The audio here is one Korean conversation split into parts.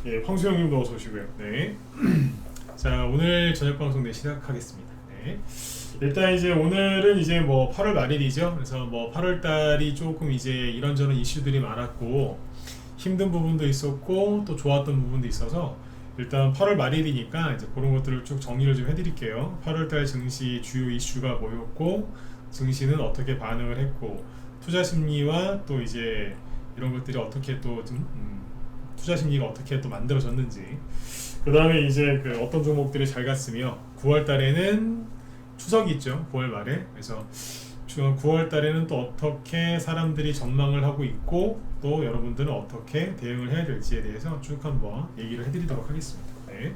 예, 황수영님도 어서 오시고요. 네. 자, 오늘 저녁 방송 시작하겠습니다. 네. 일단 이제 오늘은 이제 뭐 8월 말일이죠. 그래서 뭐 8월 달이 조금 이제 이런저런 이슈들이 많았고 힘든 부분도 있었고 또 좋았던 부분도 있어서 일단 8월 말일이니까 이제 그런 것들을 쭉 정리를 좀 해드릴게요. 8월 달 증시 주요 이슈가 뭐였고 증시는 어떻게 반응을 했고 투자 심리와 또 이제 이런 것들이 어떻게 또 투자 심리가 어떻게 또 만들어졌는지, 그 다음에 이제 그 어떤 종목들이 잘 갔으며 9월 달에는 추석이 있죠. 9월 말에. 그래서 9월 달에는 또 어떻게 사람들이 전망을 하고 있고 또 여러분들은 어떻게 대응을 해야 될지에 대해서 쭉 한번 얘기를 해드리도록 하겠습니다. 네.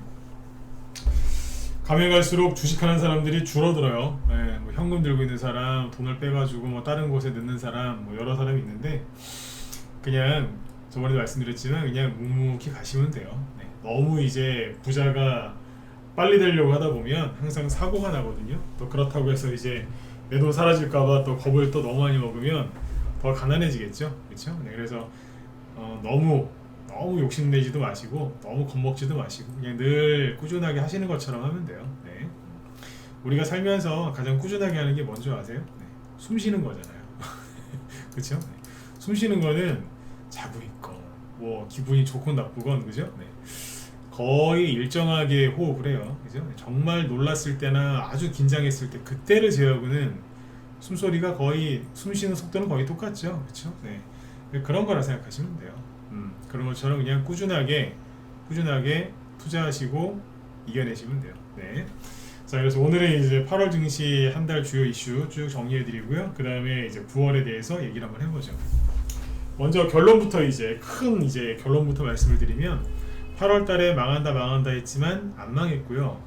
가면 갈수록 주식하는 사람들이 줄어들어요. 네, 뭐 현금 들고 있는 사람, 돈을 빼가지고 뭐 다른 곳에 넣는 사람, 뭐 여러 사람이 있는데 그냥 저번에도 말씀드렸지만 그냥 묵묵히 가시면 돼요. 네. 너무 이제 부자가 빨리 되려고 하다 보면 항상 사고가 나거든요. 또 그렇다고 해서 이제 내 돈 사라질까봐 또 겁을 또 너무 많이 먹으면 더 가난해지겠죠. 그렇죠? 네, 그래서 너무 욕심내지도 마시고 너무 겁먹지도 마시고 그냥 늘 꾸준하게 하시는 것처럼 하면 돼요. 네. 우리가 살면서 가장 꾸준하게 하는 게 뭔지 아세요? 네. 숨 쉬는 거잖아요. 그렇죠? 네. 숨 쉬는 거는 자고 있건 뭐 기분이 좋건 나쁘건 그죠? 네. 거의 일정하게 호흡을 해요. 그죠? 정말 놀랐을 때나 아주 긴장했을 때 그때를 제외하고는 숨소리가 거의 숨 쉬는 속도는 거의 똑같죠. 그렇죠? 네. 그런 거라 생각하시면 돼요. 그런 것처럼 그냥 꾸준하게 투자하시고 이겨내시면 돼요. 네. 자, 그래서 오늘은 이제 8월 증시 한 달 주요 이슈 쭉 정리해드리고요. 그 다음에 이제 9월에 대해서 얘기를 한번 해보죠. 먼저 결론부터 이제 결론부터 말씀을 드리면 8월 달에 망한다 했지만 안 망했고요.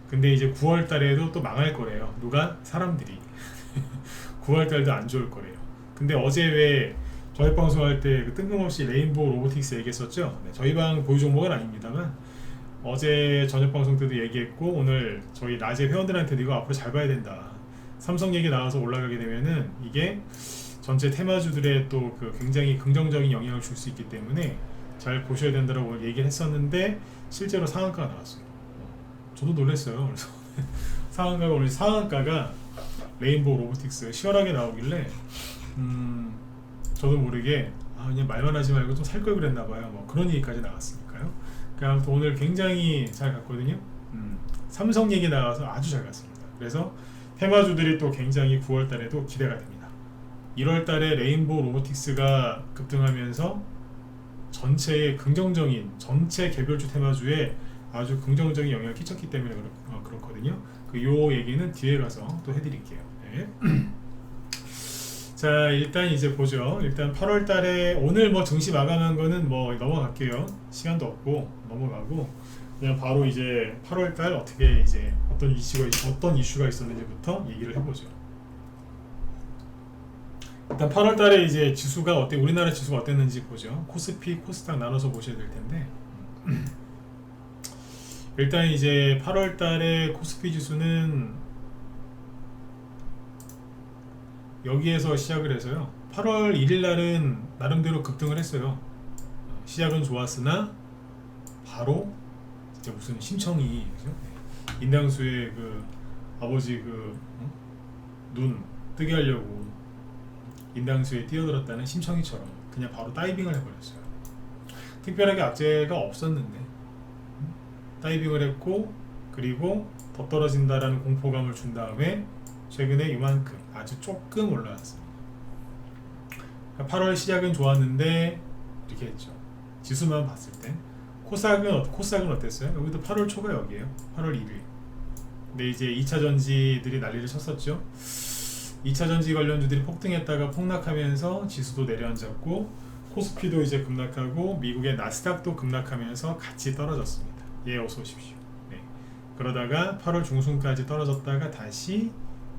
근데 이제 9월 달에도 또 망할 거래요. 누가? 사람들이. 9월 달도 안 좋을 거래요. 근데 어제 왜 저희 방송할 때 그 뜬금없이 레인보우 로보틱스 얘기했었죠? 네, 저희 방 보유 종목은 아닙니다만 어제 저녁 방송 때도 얘기했고 오늘 저희 낮에 회원들한테도 이거 앞으로 잘 봐야 된다. 삼성 얘기 나와서 올라가게 되면은 이게 전체 테마주들의 또 그 굉장히 긍정적인 영향을 줄 수 있기 때문에 잘 보셔야 된다고 얘기를 했었는데 실제로 상한가가 나왔어요. 저도 놀랐어요. 그래서 상한가가 오늘 상한가가 레인보우 로보틱스 시원하게 나오길래 저도 모르게 그냥 말만 하지 말고 좀 살 걸 그랬나봐요. 뭐 그런 얘기까지 나왔으니까요. 그러니까 오늘 굉장히 잘 갔거든요. 삼성 얘기 나와서 아주 잘 갔습니다. 그래서 테마주들이 또 굉장히 9월 달에도 기대가 됩니다. 1월 달에 레인보우 로보틱스가 급등하면서 전체의 긍정적인 전체 개별주 테마주에 아주 긍정적인 영향을 끼쳤기 때문에 그렇거든요. 요 얘기는 뒤에 가서 또 해드릴게요. 네. 자, 일단 이제 보죠. 일단 8월 달에 오늘 뭐 증시 마감한 거는 뭐 넘어갈게요. 시간도 없고 넘어가고 그냥 바로 이제 8월 달 어떻게 이제 어떤 이슈가 있었는지부터 얘기를 해보죠. 일단 8월 달에 이제 지수가 우리나라 지수가 어땠는지 보죠. 코스피, 코스닥 나눠서 보셔야 될 텐데 일단 이제 8월 달에 코스피 지수는 여기에서 시작을 해서요. 8월 1일 날은 나름대로 급등을 했어요. 시작은 좋았으나 바로 진짜 무슨 심청이 그죠? 인당수의 그 아버지 눈 뜨게 하려고 인당수에 뛰어들었다는 심청이처럼 그냥 바로 다이빙을 해버렸어요. 특별하게 악재가 없었는데 다이빙을 했고 그리고 더 떨어진다라는 공포감을 준 다음에 최근에 이만큼 아주 조금 올라왔습니다. 8월 시작은 좋았는데 이렇게 했죠. 지수만 봤을 때 코스닥은 어땠어요? 여기도 8월 초가 여기에요. 8월 1일. 근데 이제 2차 전지들이 난리를 쳤었죠. 2차 전지 관련주들이 폭등했다가 폭락하면서 지수도 내려앉았고 코스피도 이제 급락하고 미국의 나스닥도 급락하면서 같이 떨어졌습니다. 예, 어서 오십시오. 네. 그러다가 8월 중순까지 떨어졌다가 다시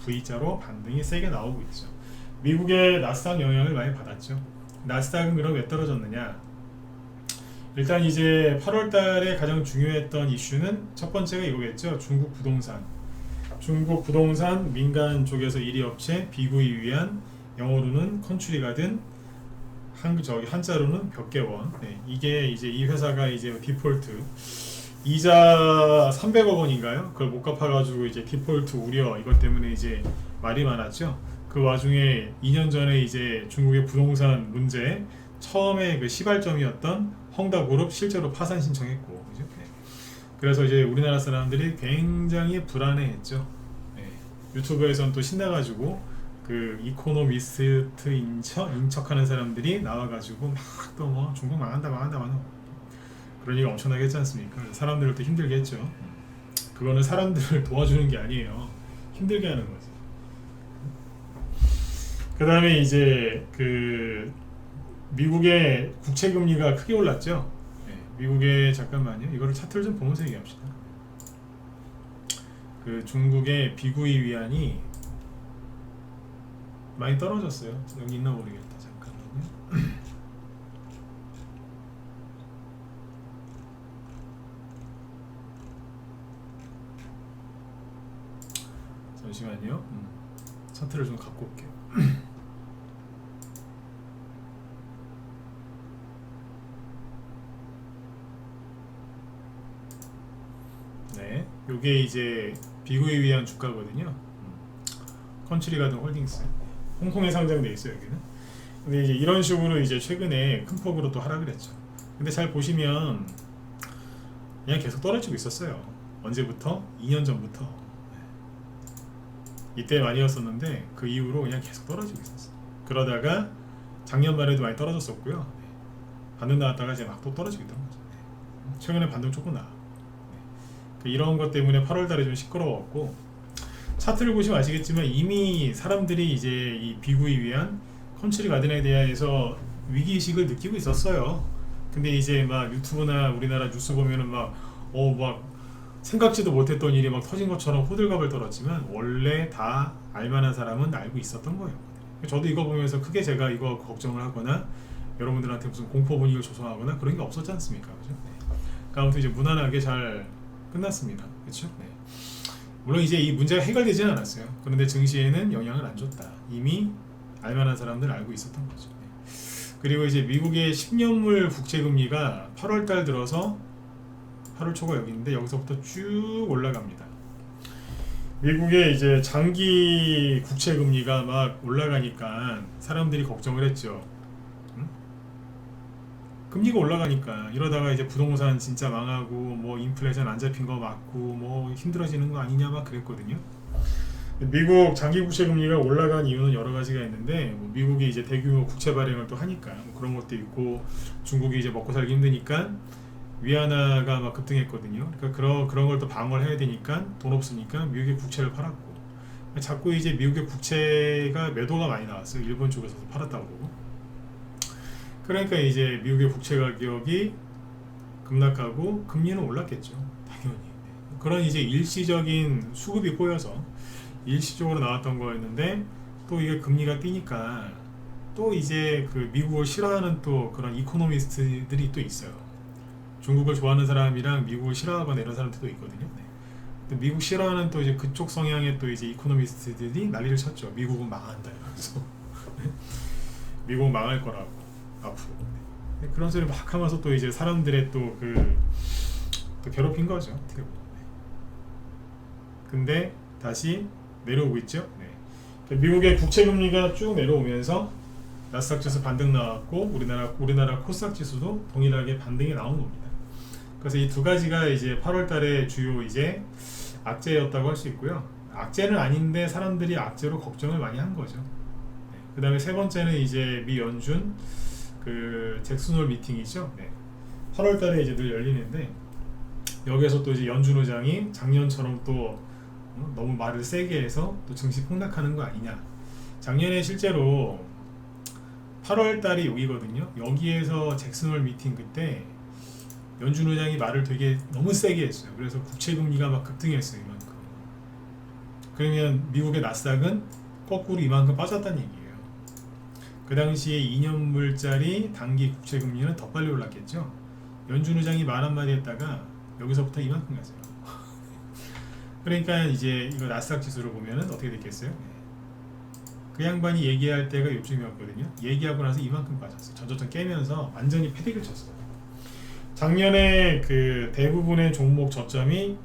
V자로 반등이 세게 나오고 있죠. 미국의 나스닥 영향을 많이 받았죠. 나스닥은 그럼 왜 떨어졌느냐? 일단 이제 8월 달에 가장 중요했던 이슈는 첫 번째가 이거겠죠. 중국 부동산 민간 쪽에서 1위 업체 비구이 위한 영어로는 컨츄리 가든 저기 한자로는 벽개원. 네, 이게 이제 이 회사가 이제 디폴트 이자 300억 원인가요? 그걸 못 갚아가지고 이제 디폴트 우려 이것 때문에 이제 말이 많았죠. 그 와중에 2년 전에 이제 중국의 부동산 문제 처음에 그 시발점이었던 헝다그룹 실제로 파산 신청했고, 그죠? 네. 그래서 이제 우리나라 사람들이 굉장히 불안해했죠. 네. 유튜브에선 또 신나가지고 그 이코노미스트 인척하는 사람들이 나와가지고 막 또 뭐 중국 망한다 그런 얘기 엄청나게 했지 않습니까? 사람들을 또 힘들게 했죠. 그거는 사람들을 도와주는 게 아니에요. 힘들게 하는 거지. 그 다음에 이제 그 미국의 국채 금리가 크게 올랐죠. 네, 미국의 잠깐만요. 이거를 차트를 좀 보면서 얘기합시다. 그 중국의 비구이 위안이 많이 떨어졌어요. 여기 있나 모르겠다. 잠깐만요. 잠시만요. 차트를 좀 갖고 올게요. 네, 요게 이제 비구이 위안 주가거든요. 컨트리 가든 홀딩스. 홍콩에 상장돼 있어요, 여기는. 근데 이제 이런 식으로 이제 최근에 큰 폭으로 또 하락을 했죠. 근데 잘 보시면 그냥 계속 떨어지고 있었어요. 언제부터? 2년 전부터. 이때 많이였었는데 그 이후로 그냥 계속 떨어지고 있었어요. 그러다가 작년 말에도 많이 떨어졌었고요. 반등 나왔다가 이제 막 또 떨어지고 있던 거죠. 최근에 반등 조금 나와. 이런 것 때문에 8월달에 좀 시끄러웠고, 차트를 보시면 아시겠지만 이미 사람들이 이제 이 비구이 위한 컨트리 가든에 대해서 위기의식을 느끼고 있었어요. 근데 이제 막 유튜브나 우리나라 뉴스 보면은 막 생각지도 못했던 일이 막 터진 것처럼 호들갑을 떨었지만 원래 다 알만한 사람은 알고 있었던 거예요. 저도 이거 보면서 크게 제가 이거 걱정을 하거나 여러분들한테 무슨 공포 분위기를 조성하거나 그런 게 없었지 않습니까? 그죠? 네. 그러니까 아무튼 이제 무난하게 잘 끝났습니다. 그렇죠? 네. 물론 이제 이 문제가 해결되지는 않았어요. 그런데 증시에는 영향을 안 줬다. 이미 알만한 사람들 알고 있었던 거죠. 네. 그리고 이제 미국의 10년물 국채금리가 8월달 들어서 8월 초가 여기인데 여기서부터 쭉 올라갑니다. 미국의 이제 장기 국채 금리가 막 올라가니까 사람들이 걱정을 했죠. 응? 금리가 올라가니까 이러다가 이제 부동산 진짜 망하고 뭐 인플레이션 안 잡힌 거 맞고 뭐 힘들어지는 거 아니냐 막 그랬거든요. 미국 장기 국채 금리가 올라간 이유는 여러 가지가 있는데 뭐 미국이 이제 대규모 국채 발행을 또 하니까 뭐 그런 것도 있고 중국이 이제 먹고 살기 힘드니까 위안화가 막 급등했거든요. 그러니까 그런 걸 또 방어를 해야 되니까 돈 없으니까 미국의 국채를 팔았고, 자꾸 이제 미국의 국채가 매도가 많이 나왔어요. 일본 쪽에서도 팔았다고 그러고. 그러니까 이제 미국의 국채 가격이 급락하고 금리는 올랐겠죠. 당연히. 그런 이제 일시적인 수급이 꼬여서 일시적으로 나왔던 거였는데 또 이게 금리가 뛰니까 또 이제 그 미국을 싫어하는 또 그런 이코노미스트들이 또 있어요. 중국을 좋아하는 사람이랑 미국을 싫어하거나 이런 사람들도 있거든요. 네. 근데 미국 싫어하는 또 이제 그쪽 성향의 또 이제 이코노미스트들이 난리를 쳤죠. 미국은 망한다 이러면서. 미국 망할 거라고 앞으로. 네. 그런 소리 막 하면서 또 이제 사람들의 또 또 괴롭힌 거죠. 어떻게 보면. 네. 근데 다시 내려오고 있죠. 네. 미국의 국채 금리가 쭉 내려오면서 나스닥 지수 반등 나왔고 우리나라 코스닥 지수도 동일하게 반등이 나온 겁니다. 그래서 이 두 가지가 이제 8월달에 주요 이제 악재였다고 할 수 있고요. 악재는 아닌데 사람들이 악재로 걱정을 많이 한 거죠. 네. 그 다음에 세 번째는 이제 미 연준 그 잭슨홀 미팅이죠. 네. 8월달에 이제 늘 열리는데 여기에서 또 이제 연준 의장이 작년처럼 또 너무 말을 세게 해서 또 증시 폭락하는 거 아니냐. 작년에 실제로 8월달이 여기거든요. 여기에서 잭슨홀 미팅 그때 연준 의장이 말을 되게 너무 세게 했어요. 그래서 국채 금리가 막 급등했어요. 이만큼. 그러면 미국의 나스닥은 거꾸로 이만큼 빠졌다는 얘기예요. 그 당시에 2년물짜리 단기 국채 금리는 더 빨리 올랐겠죠. 연준 의장이 말 한마디 했다가 여기서부터 이만큼 가세요. 그러니까 이제 이거 나스닥 지수를 보면은 어떻게 됐겠어요? 그 양반이 얘기할 때가 요즘이었거든요. 얘기하고 나서 이만큼 빠졌어요. 전저점 깨면서 완전히 패딩을 쳤어요. 작년에 그 대부분의 종목 저점이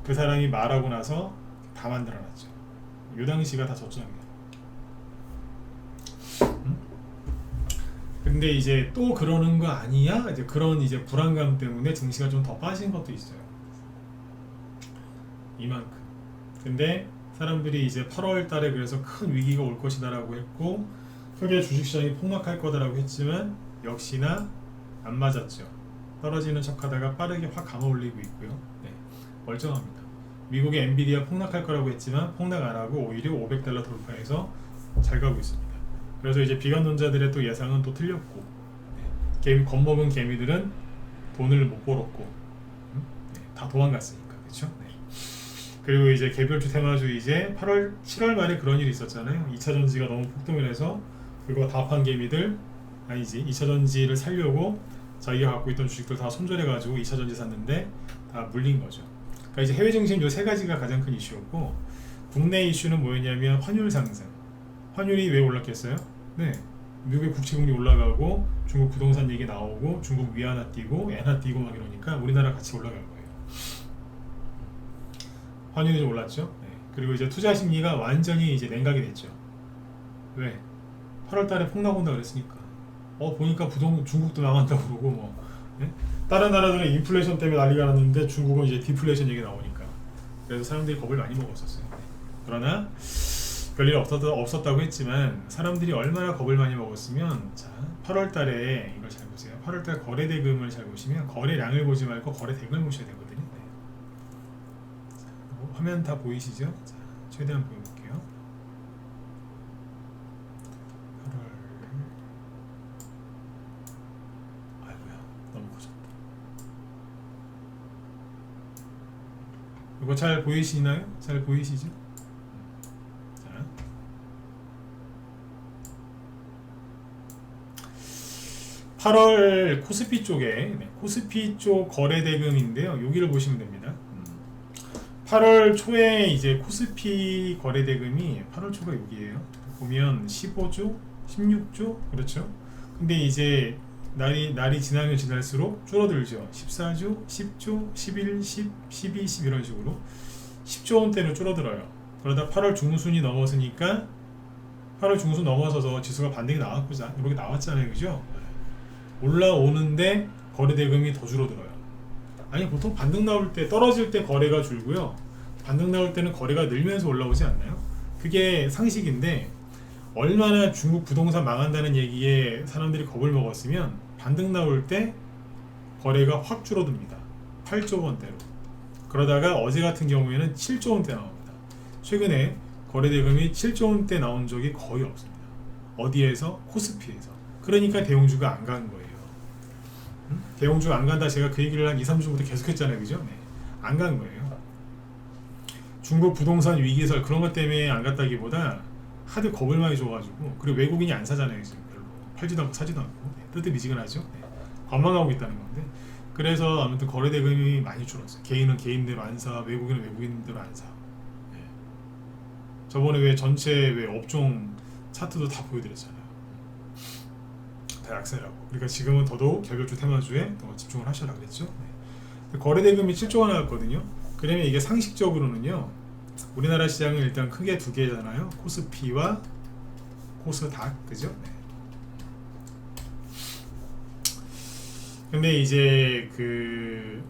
그 사람이 말하고 나서 다 만들어놨죠. 요 당시가 다 저점이에요. 근데 이제 또 그러는 거 아니야? 이제 그런 이제 불안감 때문에 증시가 좀 더 빠진 것도 있어요. 이만큼. 근데 사람들이 이제 8월 달에 그래서 큰 위기가 올 것이다라고 했고 크게 주식시장이 폭락할 거다라고 했지만 역시나 안 맞았죠. 떨어지는 척하다가 빠르게 확 감아 올리고 있고요. 네, 멀쩡합니다. 미국의 엔비디아 폭락할 거라고 했지만 폭락 안 하고 오히려 $500 돌파해서 잘 가고 있습니다. 그래서 이제 비관론자들의 또 예상은 또 틀렸고, 네, 겁먹은 개미들은 돈을 못 벌었고, 네, 다 도망갔으니까, 그렇죠? 네. 그리고 이제 개별주 테마주 이제 7월 말에 그런 일이 있었잖아요. 2차전지가 너무 폭등을 해서 그거 다 판 개미들, 아니지, 2차전지를 살려고 자기가 갖고 있던 주식들 다 손절해가지고 2차전지 샀는데 다 물린 거죠. 그러니까 이제 해외 증시는 요 세 가지가 가장 큰 이슈였고, 국내 이슈는 뭐였냐면 환율 상승. 환율이 왜 올랐겠어요? 네, 미국의 국채금리 올라가고 중국 부동산 얘기 나오고 중국 위안화 뛰고 엔화 뛰고 막 이러니까 우리나라 같이 올라갈 거예요. 환율이 좀 올랐죠. 네. 그리고 이제 투자 심리가 완전히 이제 냉각이 됐죠. 왜? 8월달에 폭락 온다 그랬으니까. 보니까 중국도 망한다고 그러고 뭐. 네? 다른 나라들은 인플레이션 때문에 난리가 났는데 중국은 이제 디플레이션 얘기 나오니까. 그래서 사람들이 겁을 많이 먹었었어요. 네. 그러나 별일 없었다고 했지만 사람들이 얼마나 겁을 많이 먹었으면, 자, 8월달에 이걸 잘 보세요. 8월달 거래 대금을 잘 보시면 거래량을 보지 말고 거래 대금을 보셔야 되거든요. 네. 자, 화면 다 보이시죠? 자, 최대한 보여볼게요. 8월, 아이고야, 너무 커졌다. 이거 잘 보이시나요? 잘 보이시죠? 8월 코스피 쪽에, 네, 코스피 쪽 거래 대금인데요. 여기를 보시면 됩니다. 8월 초에 이제 코스피 거래 대금이 8월 초가 여기에요. 보면 15조, 16조, 그렇죠? 근데 이제 날이 지나면 지날수록 줄어들죠. 14조, 10조, 11, 10, 12, 10 이런 식으로 10조 원대로 줄어들어요. 그러다 8월 중순이 넘었으니까 8월 중순 넘어서서 지수가 반등이 나왔고자 이렇게 나왔잖아요, 그죠? 올라오는데 거래 대금이 더 줄어들어요. 아니, 보통 반등 나올 때, 떨어질 때 거래가 줄고요, 반등 나올 때는 거래가 늘면서 올라오지 않나요? 그게 상식인데 얼마나 중국 부동산 망한다는 얘기에 사람들이 겁을 먹었으면 반등 나올 때 거래가 확 줄어듭니다. 8조 원대로. 그러다가 어제 같은 경우에는 7조 원대 나옵니다. 최근에 거래 대금이 7조 원대 나온 적이 거의 없습니다. 어디에서? 코스피에서. 그러니까 대형주가 안 간 거예요. 대형주가 안 간다, 제가 그 얘기를 한 2, 3주부터 계속 했잖아요, 그죠? 네. 안 간 거예요. 중국 부동산 위기설 그런 것 때문에 안 갔다기보다 하도 겁을 많이 줘가지고, 그리고 외국인이 안 사잖아요, 지금 별로. 팔지도 않고 사지도 않고. 네. 뜨뜻미지근하죠. 네. 관망하고 있다는 건데, 그래서 아무튼 거래 대금이 많이 줄었어요. 개인은 개인대로 안 사, 외국인은 외국인대로 안 사. 네. 저번에 왜 전체 왜 업종 차트도 다 보여드렸잖아요. 다 약세라고. 그러니까 지금은 더더욱 개별주 테마주에 더 집중을 하셔라 그랬죠. 네. 거래 대금이 7조 원 나왔거든요. 그러면 이게 상식적으로는요, 우리나라 시장은 일단 크게 두 개잖아요. 코스피와 코스닥, 그죠? 네. 근데 이제 그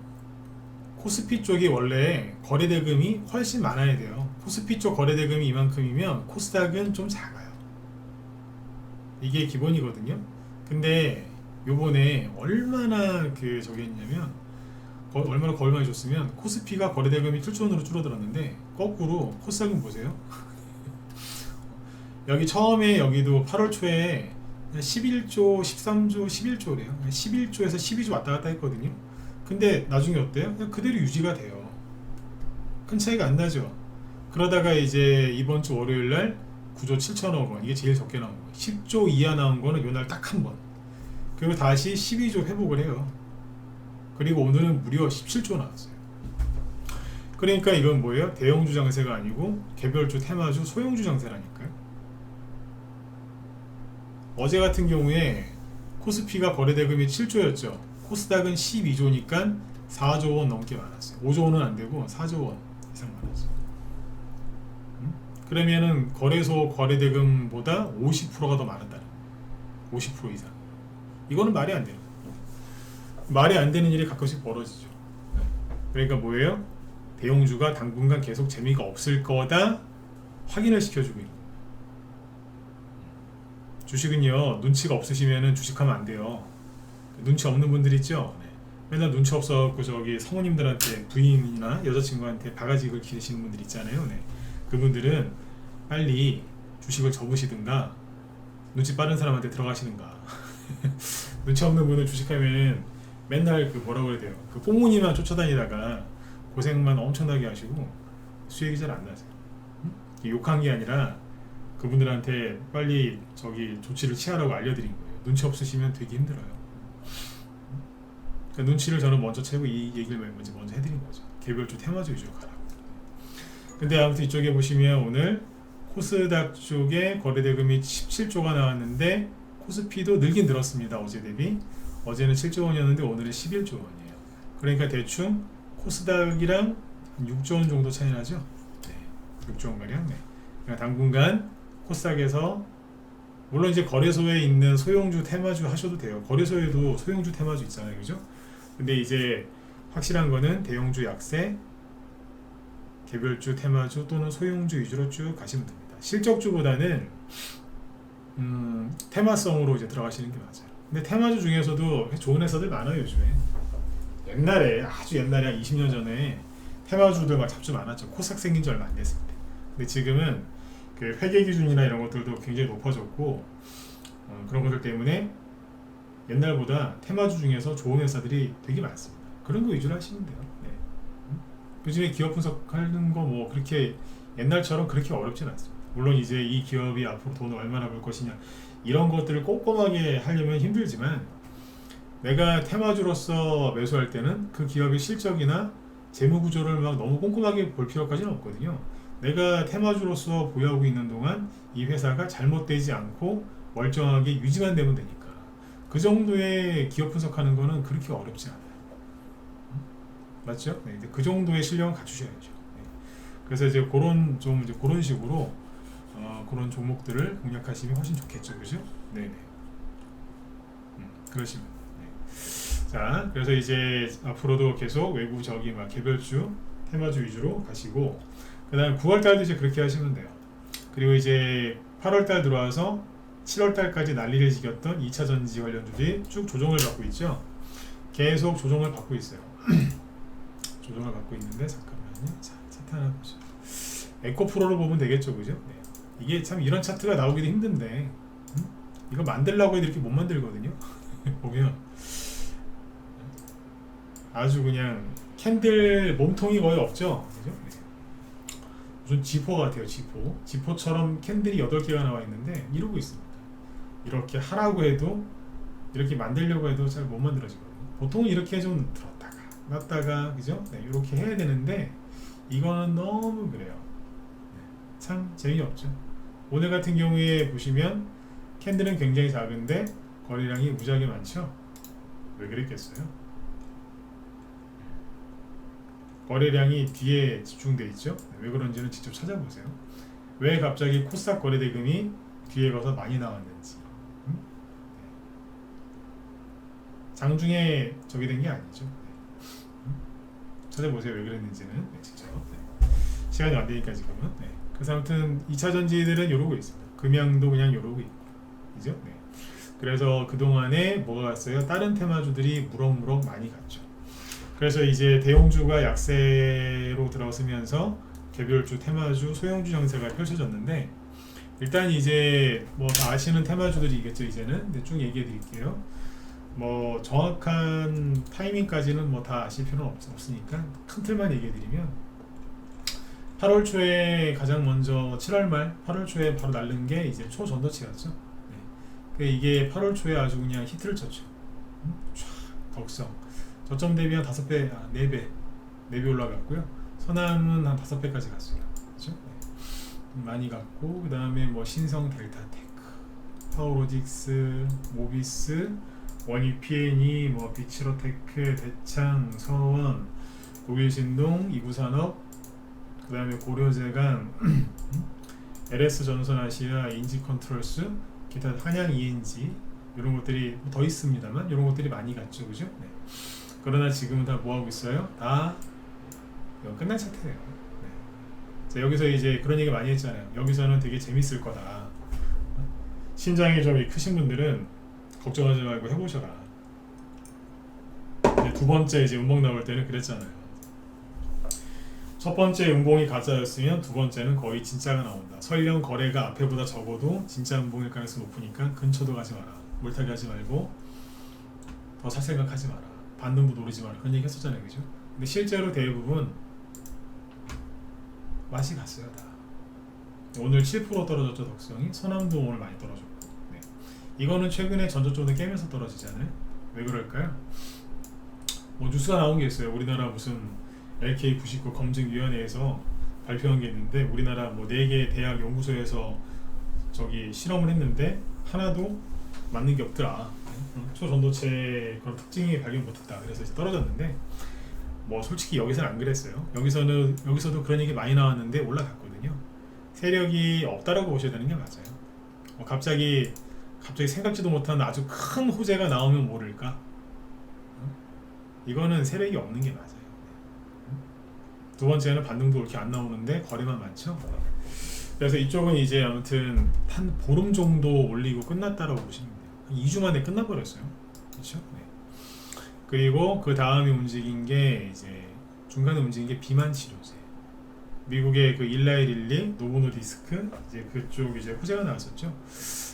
코스피 쪽이 원래 거래 대금이 훨씬 많아야 돼요. 코스피 쪽 거래 대금이 이만큼이면 코스닥은 좀 작아요. 이게 기본이거든요. 근데 요번에 얼마나 그 저기 했냐면, 얼마나 겁을 많이 줬으면 코스피가 거래 대금이 7조 원으로 줄어들었는데 거꾸로 코스닥은 보세요. 여기 처음에 여기도 8월 초에 11조, 13조, 11조래요. 11조에서 12조 왔다 갔다 했거든요. 근데 나중에 어때요? 그냥 그대로 유지가 돼요. 큰 차이가 안 나죠. 그러다가 이제 이번 주 월요일 날 9조 7천억 원, 이게 제일 적게 나온 거예요. 10조 이하 나온 거는 요날 딱 한 번. 그리고 다시 12조 회복을 해요. 그리고 오늘은 무려 17조 나왔어요. 그러니까 이건 뭐예요? 대형주 장세가 아니고 개별주, 테마주, 소형주 장세라니까요. 어제 같은 경우에 코스피가 거래대금이 7조였죠. 코스닥은 12조니까 4조 원 넘게 많았어요. 5조 원은 안 되고 4조 원 이상 많았어요. 그러면은 거래소 거래대금보다 50%가 더 많았다는 거예요. 50% 이상. 이거는 말이 안 돼요. 말이 안 되는 일이 가끔씩 벌어지죠. 그러니까 뭐예요? 대형주가 당분간 계속 재미가 없을 거다 확인을 시켜주고 있는 거예요. 주식은요, 눈치가 없으시면은 주식하면 안 돼요. 눈치 없는 분들 있죠? 네. 맨날 눈치 없어갖고 저기 성우님들한테 부인이나 여자친구한테 바가지 긁히시는 분들 있잖아요. 네. 그분들은 빨리 주식을 접으시든가 눈치 빠른 사람한테 들어가시든가. 눈치 없는 분은 주식하면 맨날 그 뭐라고 해야 돼요? 그 뽕무늬만 쫓아다니다가 고생만 엄청나게 하시고 수익이 잘 안 나세요. 욕한 게 아니라 그분들한테 빨리 저기 조치를 취하라고 알려드린 거예요. 눈치 없으시면 되게 힘들어요. 그러니까 눈치를 저는 먼저 채고 이 얘기를 먼저 해드린 거죠. 개별주 테마주 위주로 가라고. 근데 아무튼 이쪽에 보시면 오늘 코스닥 쪽에 거래대금이 17조가 나왔는데 코스피도 늘긴 늘었습니다. 어제 대비. 어제는 7조 원이었는데 오늘은 11조 원이에요. 그러니까 대충 코스닥이랑 6조 원 정도 차이 나죠? 네. 6조 원가량. 네. 그러니까 당분간 코스닥에서 물론 이제 거래소에 있는 소형주 테마주 하셔도 돼요. 거래소에도 소형주 테마주 있잖아요. 그죠? 근데 이제 확실한 거는 대형주 약세, 개별주 테마주 또는 소형주 위주로 쭉 가시면 됩니다. 실적주보다는 테마성으로 이제 들어가시는 게 맞아요. 근데 테마주 중에서도 좋은 회사들 많아요. 요즘에 옛날에 아주 옛날에 한 20년 전에 테마주들 막 잡주 많았죠. 코스닥 생긴 지 얼마 안 됐을 때. 근데 지금은 그 회계 기준이나 이런 것들도 굉장히 높아졌고 그런 것들 때문에 옛날보다 테마주 중에서 좋은 회사들이 되게 많습니다. 그런 거 위주로 하시면 돼요. 네. 요즘에 기업 분석하는 거 뭐 그렇게 옛날처럼 그렇게 어렵진 않습니다. 물론 이제 이 기업이 앞으로 돈을 얼마나 벌 것이냐 이런 것들을 꼼꼼하게 하려면 힘들지만 내가 테마주로서 매수할 때는 그 기업의 실적이나 재무 구조를 막 너무 꼼꼼하게 볼 필요까지는 없거든요. 내가 테마주로서 보유하고 있는 동안 이 회사가 잘못되지 않고 멀쩡하게 유지만 되면 되니까 그 정도의 기업 분석하는 거는 그렇게 어렵지 않아요. 맞죠? 네, 그 정도의 실력은 갖추셔야죠. 네. 그래서 이제 그런 식으로 그런 종목들을 공략하시면 훨씬 좋겠죠, 그죠? 네네. 그러시면. 네. 자, 그래서 이제 앞으로도 계속 외부 저기 막 개별주, 테마주 위주로 가시고, 그다음 9월달도 이제 그렇게 하시면 돼요. 그리고 이제 8월달 들어와서 7월달까지 난리를 지겼던 2차 전지 관련주들이 쭉 조정을 받고 있죠. 계속 조정을 받고 있어요. 조정을 받고 있는데 잠깐만요. 자, 차트 하나 보죠. 에코프로를 보면 되겠죠, 그죠? 네. 이게 참 이런 차트가 나오기도 힘든데 이거 만들려고 해도 이렇게 못 만들거든요. 보면 아주 그냥 캔들 몸통이 거의 없죠, 그죠? 네. 무슨 지포 같아요. 지포처럼 캔들이 8개가 나와 있는데 이러고 있습니다. 이렇게 하라고 해도 이렇게 만들려고 해도 잘 못 만들어지거든요. 보통은 이렇게 좀 들었다가 놨다가 그죠? 네, 이렇게 해야 되는데 이거는 너무 그래요. 네, 참 재미없죠. 오늘 같은 경우에 보시면 캔들은 굉장히 작은데 거래량이 무지하게 많죠. 왜 그랬겠어요? 거래량이 뒤에 집중돼 있죠. 왜 그런지는 직접 찾아보세요. 왜 갑자기 코스닥 거래대금이 뒤에 가서 많이 나왔는지. 장중에 저기 된 게 아니죠. 찾아보세요. 왜 그랬는지는. 네, 직접. 네. 시간이 안 되니까 지금은. 네. 그래서 아무튼 2차 전지들은 이러고 있습니다. 금양도 그냥 이러고 있고. 그죠? 네. 그래서 그동안에 뭐가 갔어요? 다른 테마주들이 무럭무럭 많이 갔죠. 그래서 이제 대형주가 약세로 들어서면서 개별주, 테마주, 소형주 형태가 펼쳐졌는데 일단 이제 뭐 다 아시는 테마주들이겠죠. 이제는 근데 쭉 얘기해 드릴게요. 뭐 정확한 타이밍까지는 뭐 다 아실 필요는 없으니까 큰 틀만 얘기해 드리면 8월 초에 가장 먼저 7월 말 8월 초에 바로 날른 게 이제 초전도체였죠. 네. 이게 8월 초에 아주 그냥 히트를 쳤죠. 쫙 덕성 저점 대비 한 5배, 4배 올라갔고요. 서남은 한 5배까지 갔어요. 그렇죠? 네. 많이 갔고 그 다음에 뭐 신성 델타테크 파워로직스, 모비스, 원익 P&E, 뭐 비치로테크, 대창, 서원, 독일신동, 이구산업, 그 다음에 고려제강, LS전선아시아, 인지컨트롤스, 기타 한양 ENG 이런 것들이 더 있습니다만 이런 것들이 많이 갔죠, 그죠? 네. 그러나 지금은 다 뭐하고 있어요? 다 끝난 상태예요. 네. 자, 여기서 이제 그런 얘기 많이 했잖아요. 여기서는 되게 재밌을 거다. 신장이 좀 크신 분들은 걱정하지 말고 해보셔라. 두 번째 이제 음봉 나올 때는 그랬잖아요. 첫 번째 음봉이 가짜였으면 두 번째는 거의 진짜가 나온다. 설령 거래가 앞에보다 적어도 진짜 음봉일 가능성이 높으니까 근처도 가지 마라. 몰타기 하지 말고 더 살 생각하지 마라. 반등도 노리지 마라. 그런 얘기 했었잖아요, 그죠? 근데 실제로 대부분 맛이 갔어요, 다. 오늘 7% 떨어졌죠, 덕성이. 서남도 오늘 많이 떨어졌고. 네. 이거는 최근에 전저점을 깨면서 떨어지잖아요. 왜 그럴까요? 뭐 뉴스가 나온 게 있어요. 우리나라 무슨 LK99 검증위원회에서 발표한 게 있는데 우리나라 뭐 4개 대학 연구소에서 저기 실험을 했는데 하나도 맞는 게 없더라. 초전도체 그런 특징이 발견 못했다. 그래서 이제 떨어졌는데 뭐 솔직히 여기서는 안 그랬어요. 여기서도 그런 얘기 많이 나왔는데 올라갔거든요. 세력이 없다라고 보셔야 되는 게 맞아요. 갑자기 생각지도 못한 아주 큰 호재가 나오면 모를까? 이거는 세력이 없는 게 맞아요. 두 번째는 반등도 이렇게 안 나오는데 거래만 많죠. 그래서 이쪽은 이제 아무튼 한 보름 정도 올리고 끝났다라고 보시면 돼요. 2주 만에 끝나버렸어요. 그렇죠? 네. 그리고 그 다음에 움직인 게 이제 중간에 움직인 게 비만 치료제. 미국의 그 일라일릴리, 노보노디스크 이제 그쪽 이제 호재가 나왔었죠.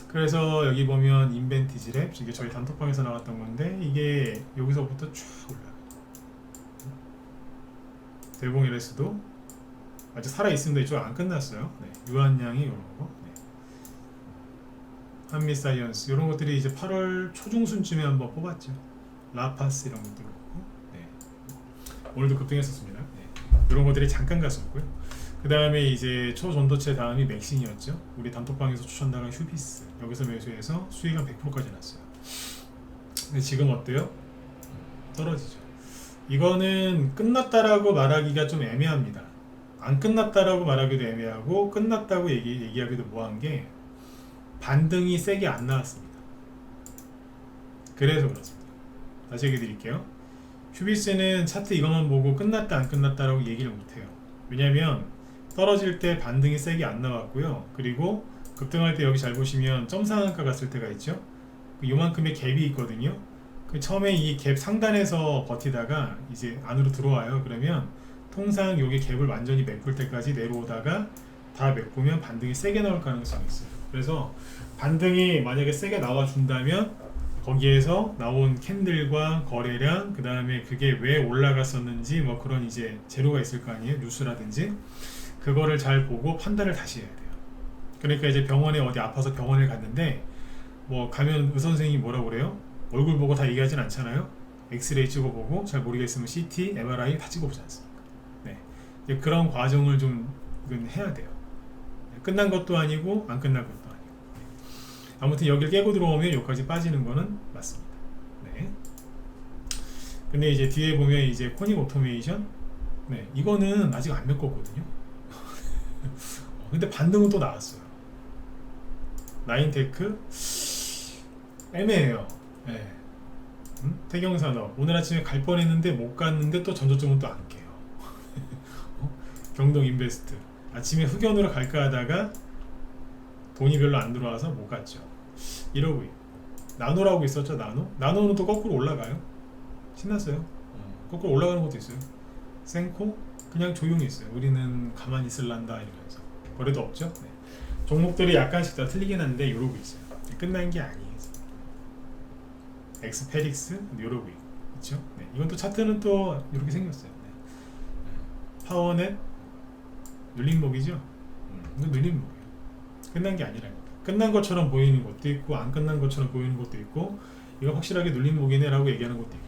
그래서 여기 보면 인벤티지랩 이게 저희 단톡방에서 나왔던 건데 이게 여기서부터 쭉 올라요. 대봉 LS도 아직 살아 있습니다. 이쪽 안 끝났어요. 네. 유한양이 이런 거. 네. 한미사이언스 이런 것들이 이제 8월 초중순쯤에 한번 뽑았죠. 라파스 이런 것도 그렇고. 네. 오늘도 급등했었습니다. 네. 이런 것들이 잠깐 갔었고요. 그 다음에 이제 초전도체 다음이 맥신이었죠. 우리 단톡방에서 추천당한 휴비스 여기서 매수해서 수익 한 100%까지 났어요. 근데 지금 어때요? 떨어지죠. 이거는 끝났다라고 말하기가 좀 애매합니다. 안 끝났다라고 말하기도 애매하고 끝났다고 얘기하기도 뭐한 게 반등이 세게 안 나왔습니다. 그래서 그렇습니다. 다시 얘기 드릴게요. 휴비스는 차트 이것만 보고 끝났다 안 끝났다라고 얘기를 못해요. 왜냐면 떨어질 때 반등이 세게 안 나왔고요. 그리고 급등할 때 여기 잘 보시면 점상한가 갔을 때가 있죠. 요만큼의 갭이 있거든요. 처음에 이 갭 상단에서 버티다가 이제 안으로 들어와요. 그러면 통상 여기 갭을 완전히 메꿀 때까지 내려오다가 다 메꾸면 반등이 세게 나올 가능성이 있어요. 그래서 반등이 만약에 세게 나와준다면 거기에서 나온 캔들과 거래량, 그 다음에 그게 왜 올라갔었는지 뭐 그런 이제 재료가 있을 거 아니에요. 뉴스라든지 그거를 잘 보고 판단을 다시 해야 돼요. 그러니까 이제 병원에 어디 아파서 병원을 갔는데 뭐 가면 의사 선생님이 뭐라고 그래요? 얼굴 보고 다 얘기하진 않잖아요. 엑스레이 찍어보고 잘 모르겠으면 CT, MRI 다 찍어보지 않습니까? 네. 그런 과정을 좀 해야 돼요. 끝난 것도 아니고 안 끝난 것도 아니고. 아무튼 여기를 깨고 들어오면 여기까지 빠지는 거는 맞습니다. 네. 근데 이제 뒤에 보면 이제 코닉 오토메이션, 네, 이거는 아직 안 메꿨거든요. 근데 반등은 또 나왔어요. 나인테크 애매해요. 네. 태경산업 오늘 아침에 갈 뻔했는데 못 갔는데 또 전저점은 또 안 깨요. 경동인베스트 아침에 흑연으로 갈까 하다가 돈이 별로 안 들어와서 못 갔죠. 이러고 있고 나노라고 있었죠. 나노는 또 거꾸로 올라가요. 신났어요. 거꾸로 올라가는 것도 있어요. 생코 그냥 조용히 있어요. 우리는 가만히 있을란다 이러면서 거래도 없죠. 네. 종목들이 약간씩 다 틀리긴 한데 이러고 있어요. 끝난 게 아니에요. 엑스페릭스 이러고 있죠. 네. 이건 또 차트는 또 이렇게 생겼어요. 네. 파워넷 눌림목이죠. 이건 눌림목이에요. 끝난 게 아니라요. 끝난 것처럼 보이는 것도 있고 안 끝난 것처럼 보이는 것도 있고 이거 확실하게 눌림목이네 라고 얘기하는 것도 있고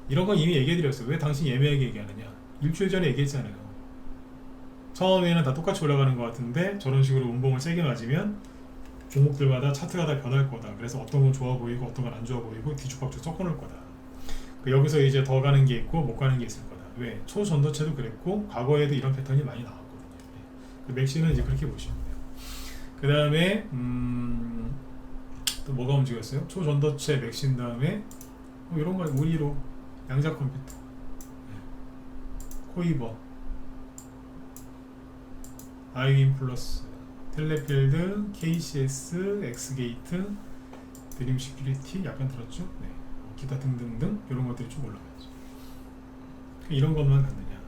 이런 건 이미 얘기해드렸어요. 왜 당신이 애매하게 얘기하느냐. 일주일 전에 얘기했잖아요. 처음에는 다 똑같이 올라가는 것 같은데 저런 식으로 운봉을 세게 맞으면 종목들마다 차트가 다 변할 거다. 그래서 어떤 건 좋아 보이고 어떤 건 안 좋아 보이고 뒤죽박죽 섞어놓을 거다. 여기서 이제 더 가는 게 있고 못 가는 게 있을 거다. 왜? 초전도체도 그랬고 과거에도 이런 패턴이 많이 나왔거든요. 그 맥시는 이제 그렇게 보시면 돼요. 그 다음에 또 뭐가 움직였어요? 초전도체 맥신 다음에 이런 거 우리로 양자 컴퓨터, 코이버, 아이윈 플러스, 텔레필드, KCS, 엑스게이트, 드림 시큐리티 약간 들었죠? 네. 기타 등등등 이런 것들이 좀 올라가죠. 이런 것만 갖느냐?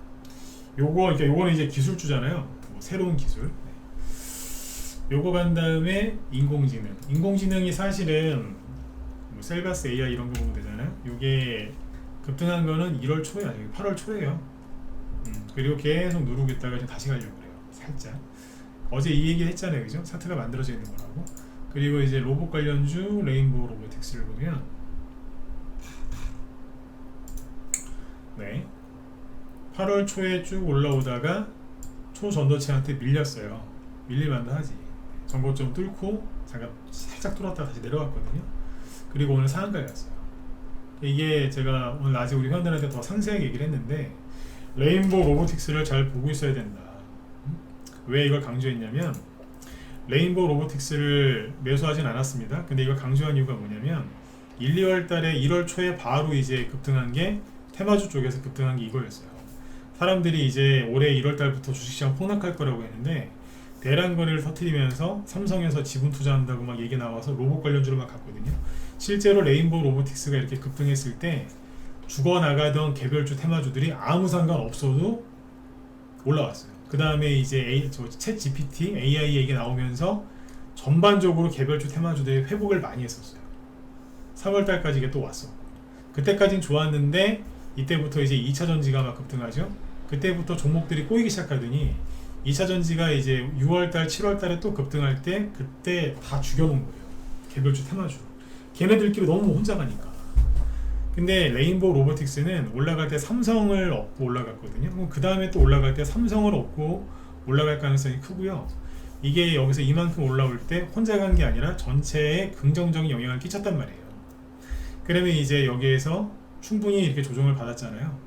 요거는 이제 기술주잖아요. 뭐 새로운 기술. 네. 요거 간 다음에 인공지능. 인공지능이 사실은 뭐 셀바스 AI 이런 거 보면 되잖아요. 요게 급등한 거는 1월 초에 아니고 8월 초에요. 그리고 계속 누르고 있다가 이제 다시 가려고 그래요. 살짝. 어제 이 얘기 했잖아요, 그죠? 차트가 만들어져 있는 거라고. 그리고 이제 로봇 관련주 레인보우 로보틱스를 보면, 네, 8월 초에 쭉 올라오다가 초전도체한테 밀렸어요. 밀리만도 하지. 전고점 뚫고 잠깐 살짝 뚫었다가 다시 내려갔거든요. 그리고 오늘 상한가에 갔어요. 이게 제가 오늘 아직 우리 회원들한테 더 상세하게 얘기를 했는데, 레인보우 로보틱스를 잘 보고 있어야 된다. 왜 이걸 강조했냐면, 레인보우 로보틱스를 매수하진 않았습니다. 근데 이걸 강조한 이유가 뭐냐면 1, 2월 달에 1월 초에 바로 이제 급등한 게 테마주 쪽에서 급등한 게 이거였어요. 사람들이 이제 올해 1월 달부터 주식시장 폭락할 거라고 했는데 대량 거래를 터뜨리면서 삼성에서 지분 투자한다고 막 얘기 나와서 로봇 관련주로 막 갔거든요. 실제로 레인보우 로보틱스가 이렇게 급등했을 때 죽어나가던 개별주 테마주들이 아무 상관 없어도 올라왔어요. 그 다음에 이제 챗 GPT, AI 얘기 나오면서 전반적으로 개별주 테마주들이 회복을 많이 했었어요. 3월달까지 이게 또 왔어. 그때까진 좋았는데 이때부터 이제 2차 전지가 막 급등하죠. 그때부터 종목들이 꼬이기 시작하더니 2차 전지가 이제 6월달, 7월달에 또 급등할 때 그때 다 죽여놓은 거예요. 개별주 테마주. 걔네들끼리 너무 혼자 가니까. 근데 레인보우 로보틱스는 올라갈 때 삼성을 얻고 올라갔거든요. 그 다음에 또 올라갈 때 삼성을 얻고 올라갈 가능성이 크고요. 이게 여기서 이만큼 올라올 때 혼자 간 게 아니라 전체에 긍정적인 영향을 끼쳤단 말이에요. 그러면 이제 여기에서 충분히 이렇게 조정을 받았잖아요.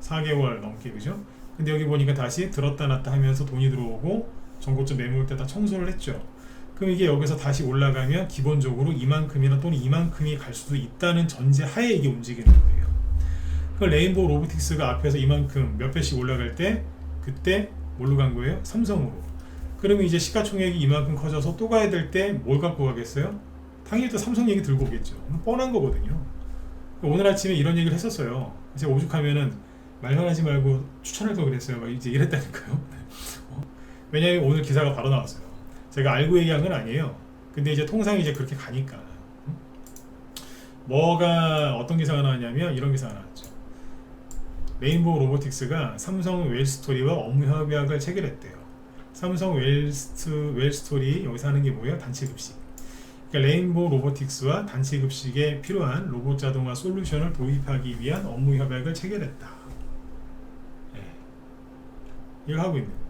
4개월 넘게, 그죠? 근데 여기 보니까 다시 들었다 놨다 하면서 돈이 들어오고 전고점 매물 때 다 청소를 했죠. 그럼 이게 여기서 다시 올라가면 기본적으로 이만큼이나 또는 이만큼이 갈 수도 있다는 전제 하에 이게 움직이는 거예요. 그 레인보우 로보틱스가 앞에서 이만큼 몇 배씩 올라갈 때 그때 뭘로 간 거예요? 삼성으로. 그러면 이제 시가총액이 이만큼 커져서 또 가야 될 때 뭘 갖고 가겠어요? 당연히 또 삼성 얘기 들고 오겠죠. 뻔한 거거든요. 오늘 아침에 이런 얘기를 했었어요. 제가 오죽하면은 말만 하지 말고 추천할 걸 그랬어요. 막 이제 이랬다니까요. 왜냐하면 오늘 기사가 바로 나왔어요. 제가 알고 얘기한 건 아니에요. 근데 이제 통상 이제 그렇게 가니까. 뭐가 어떤 기사가 나왔냐면 이런 기사가 나왔죠. 레인보우 로보틱스가 삼성 웰스토리와 업무 협약을 체결했대요. 삼성 웰스토리 여기서 하는 게 뭐예요? 단체급식. 그러니까 레인보우 로보틱스와 단체급식에 필요한 로봇 자동화 솔루션을 도입하기 위한 업무 협약을 체결했다. 네. 이걸 하고 있는 거예요.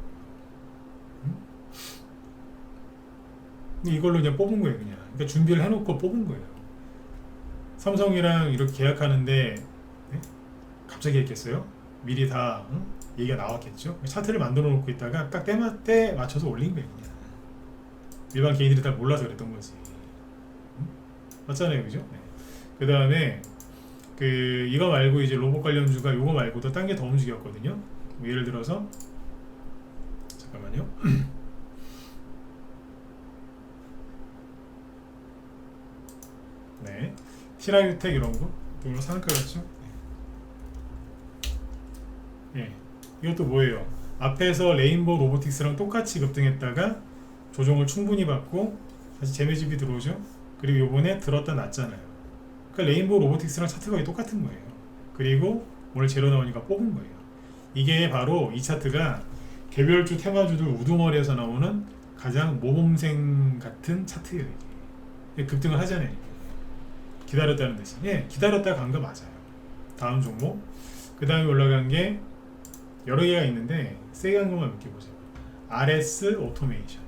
이걸로 그냥 뽑은 거예요, 그냥. 그러니까 준비를 해놓고 뽑은 거예요. 삼성이랑 이렇게 계약하는데 네? 갑자기 했겠어요? 미리 다 얘기가 나왔겠죠. 차트를 만들어 놓고 있다가 딱 때맞게 맞춰서 올린 거예요, 그냥. 일반 개인들이 다 몰라서 그랬던 거지. 맞잖아요, 그죠? 네. 그 다음에 이거 말고 이제 로봇 관련주가 요거 말고도 딴 게 더 움직였거든요. 뭐 예를 들어서 잠깐만요. 네, 티라유텍 이런 거, 이거 상한가 같죠? 네, 이것도 뭐예요? 앞에서 레인보우 로보틱스랑 똑같이 급등했다가 조정을 충분히 받고 다시 재매집이 들어오죠. 그리고 요번에 들었다 놨잖아요. 그러니까 레인보우 로보틱스랑 차트가 거의 똑같은 거예요. 그리고 오늘 재료 나오니까 뽑은 거예요. 이게 바로 이 차트가 개별주 테마주들 우두머리에서 나오는 가장 모범생 같은 차트예요. 이게 급등을 하잖아요. 기다렸다는 듯이. 예, 기다렸다가 간 거 맞아요. 다음 종목. 그 다음에 올라간 게 여러 개가 있는데 세게 한 것만 몇 개 보세요. RS 오토메이션.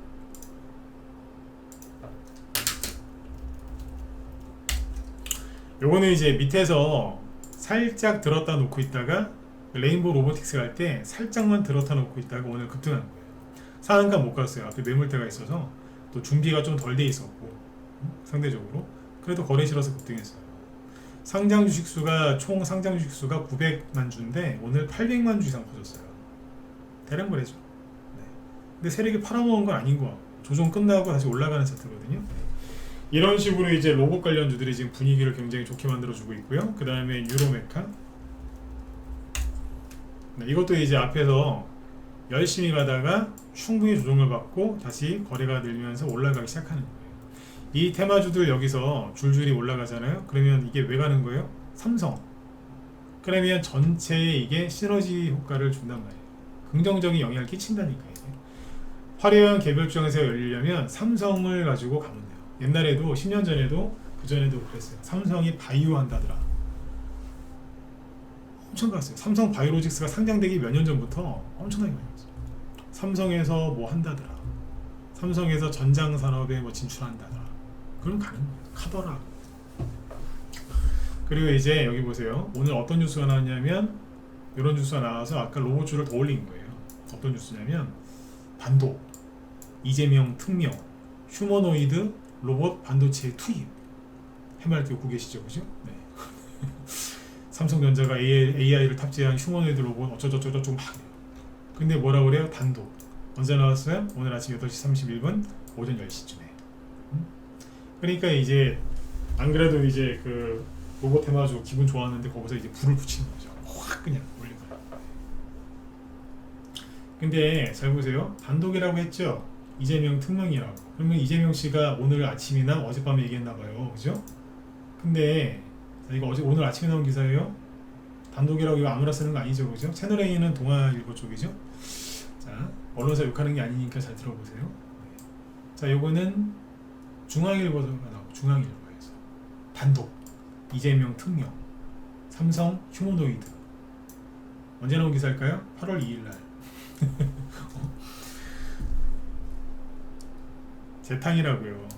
요거는 이제 밑에서 살짝 들었다 놓고 있다가 레인보우 로보틱스 갈 때 살짝만 들었다 놓고 있다가 오늘 급등한 거예요. 상한가 못 갔어요. 앞에 매물대가 있어서 또 준비가 좀 덜 돼 있었고 상대적으로 그래도 거래 실어서 급등했어요. 상장 주식수가 총 상장 주식수가 900만 주인데 오늘 800만 주 이상 퍼졌어요. 대량 거래죠. 네. 근데 세력이 팔아먹은 건 아닌 거 같고 조정 끝나고 다시 올라가는 차트거든요. 네. 이런 식으로 이제 로봇 관련주들이 지금 분위기를 굉장히 좋게 만들어주고 있고요. 그 다음에 유로메카. 네, 이것도 이제 앞에서 열심히 가다가 충분히 조정을 받고 다시 거래가 늘면서 올라가기 시작하는 거예요. 이 테마주들 여기서 줄줄이 올라가잖아요. 그러면 이게 왜 가는 거예요? 삼성. 그러면 전체에 이게 시너지 효과를 준단 말이에요. 긍정적인 영향을 끼친다니까요. 화려한 개별주 장세가 열리려면 삼성을 가지고 가면 돼요. 옛날에도 10년 전에도 그 전에도 그랬어요. 삼성이 바이오 한다더라. 엄청 갔어요. 삼성 바이오로직스가 상장되기 몇 년 전부터 엄청나게 많이 갔어요. 삼성에서 뭐 한다더라. 삼성에서 전장 산업에 뭐 진출한다더라. 그럼 가는 거예요. 카더라. 그리고 이제 여기 보세요. 오늘 어떤 뉴스가 나왔냐면 이런 뉴스가 나와서 아까 로봇주를 더 올린 거예요. 어떤 뉴스냐면 반도, 이재명 특명, 휴머노이드 로봇 반도체 투입. 해맑게 웃고 계시죠, 그죠? 네. 삼성전자가 AI를 탑재한 휴머노이드 로봇 어쩌저쩌고 막 해요. 근데 뭐라 그래요? 단독. 언제 나왔어요? 오늘 아침 8시 31분 오전 10시쯤에. 그러니까 이제 안 그래도 이제 그 로봇 테마주 기분 좋았는데 거기서 이제 불을 붙이는 거죠. 확 그냥 올린 거예요. 근데 잘 보세요. 단독이라고 했죠. 이재명 특명이라고. 그러면 이재명 씨가 오늘 아침이나 어젯밤에 얘기했나 봐요. 그죠? 근데 이거 오늘 아침에 나온 기사예요. 단독이라고 이거 아무나 쓰는 거 아니죠. 그죠? 채널A는 동아일보 쪽이죠. 자, 언론사 욕하는 게 아니니까 잘 들어보세요. 자, 요거는 중앙일보가 나오고 중앙일보에서 단독 이재명 특명 삼성 휴머노이드 언제 나온 기사일까요? 8월 2일날 재탕이라고요.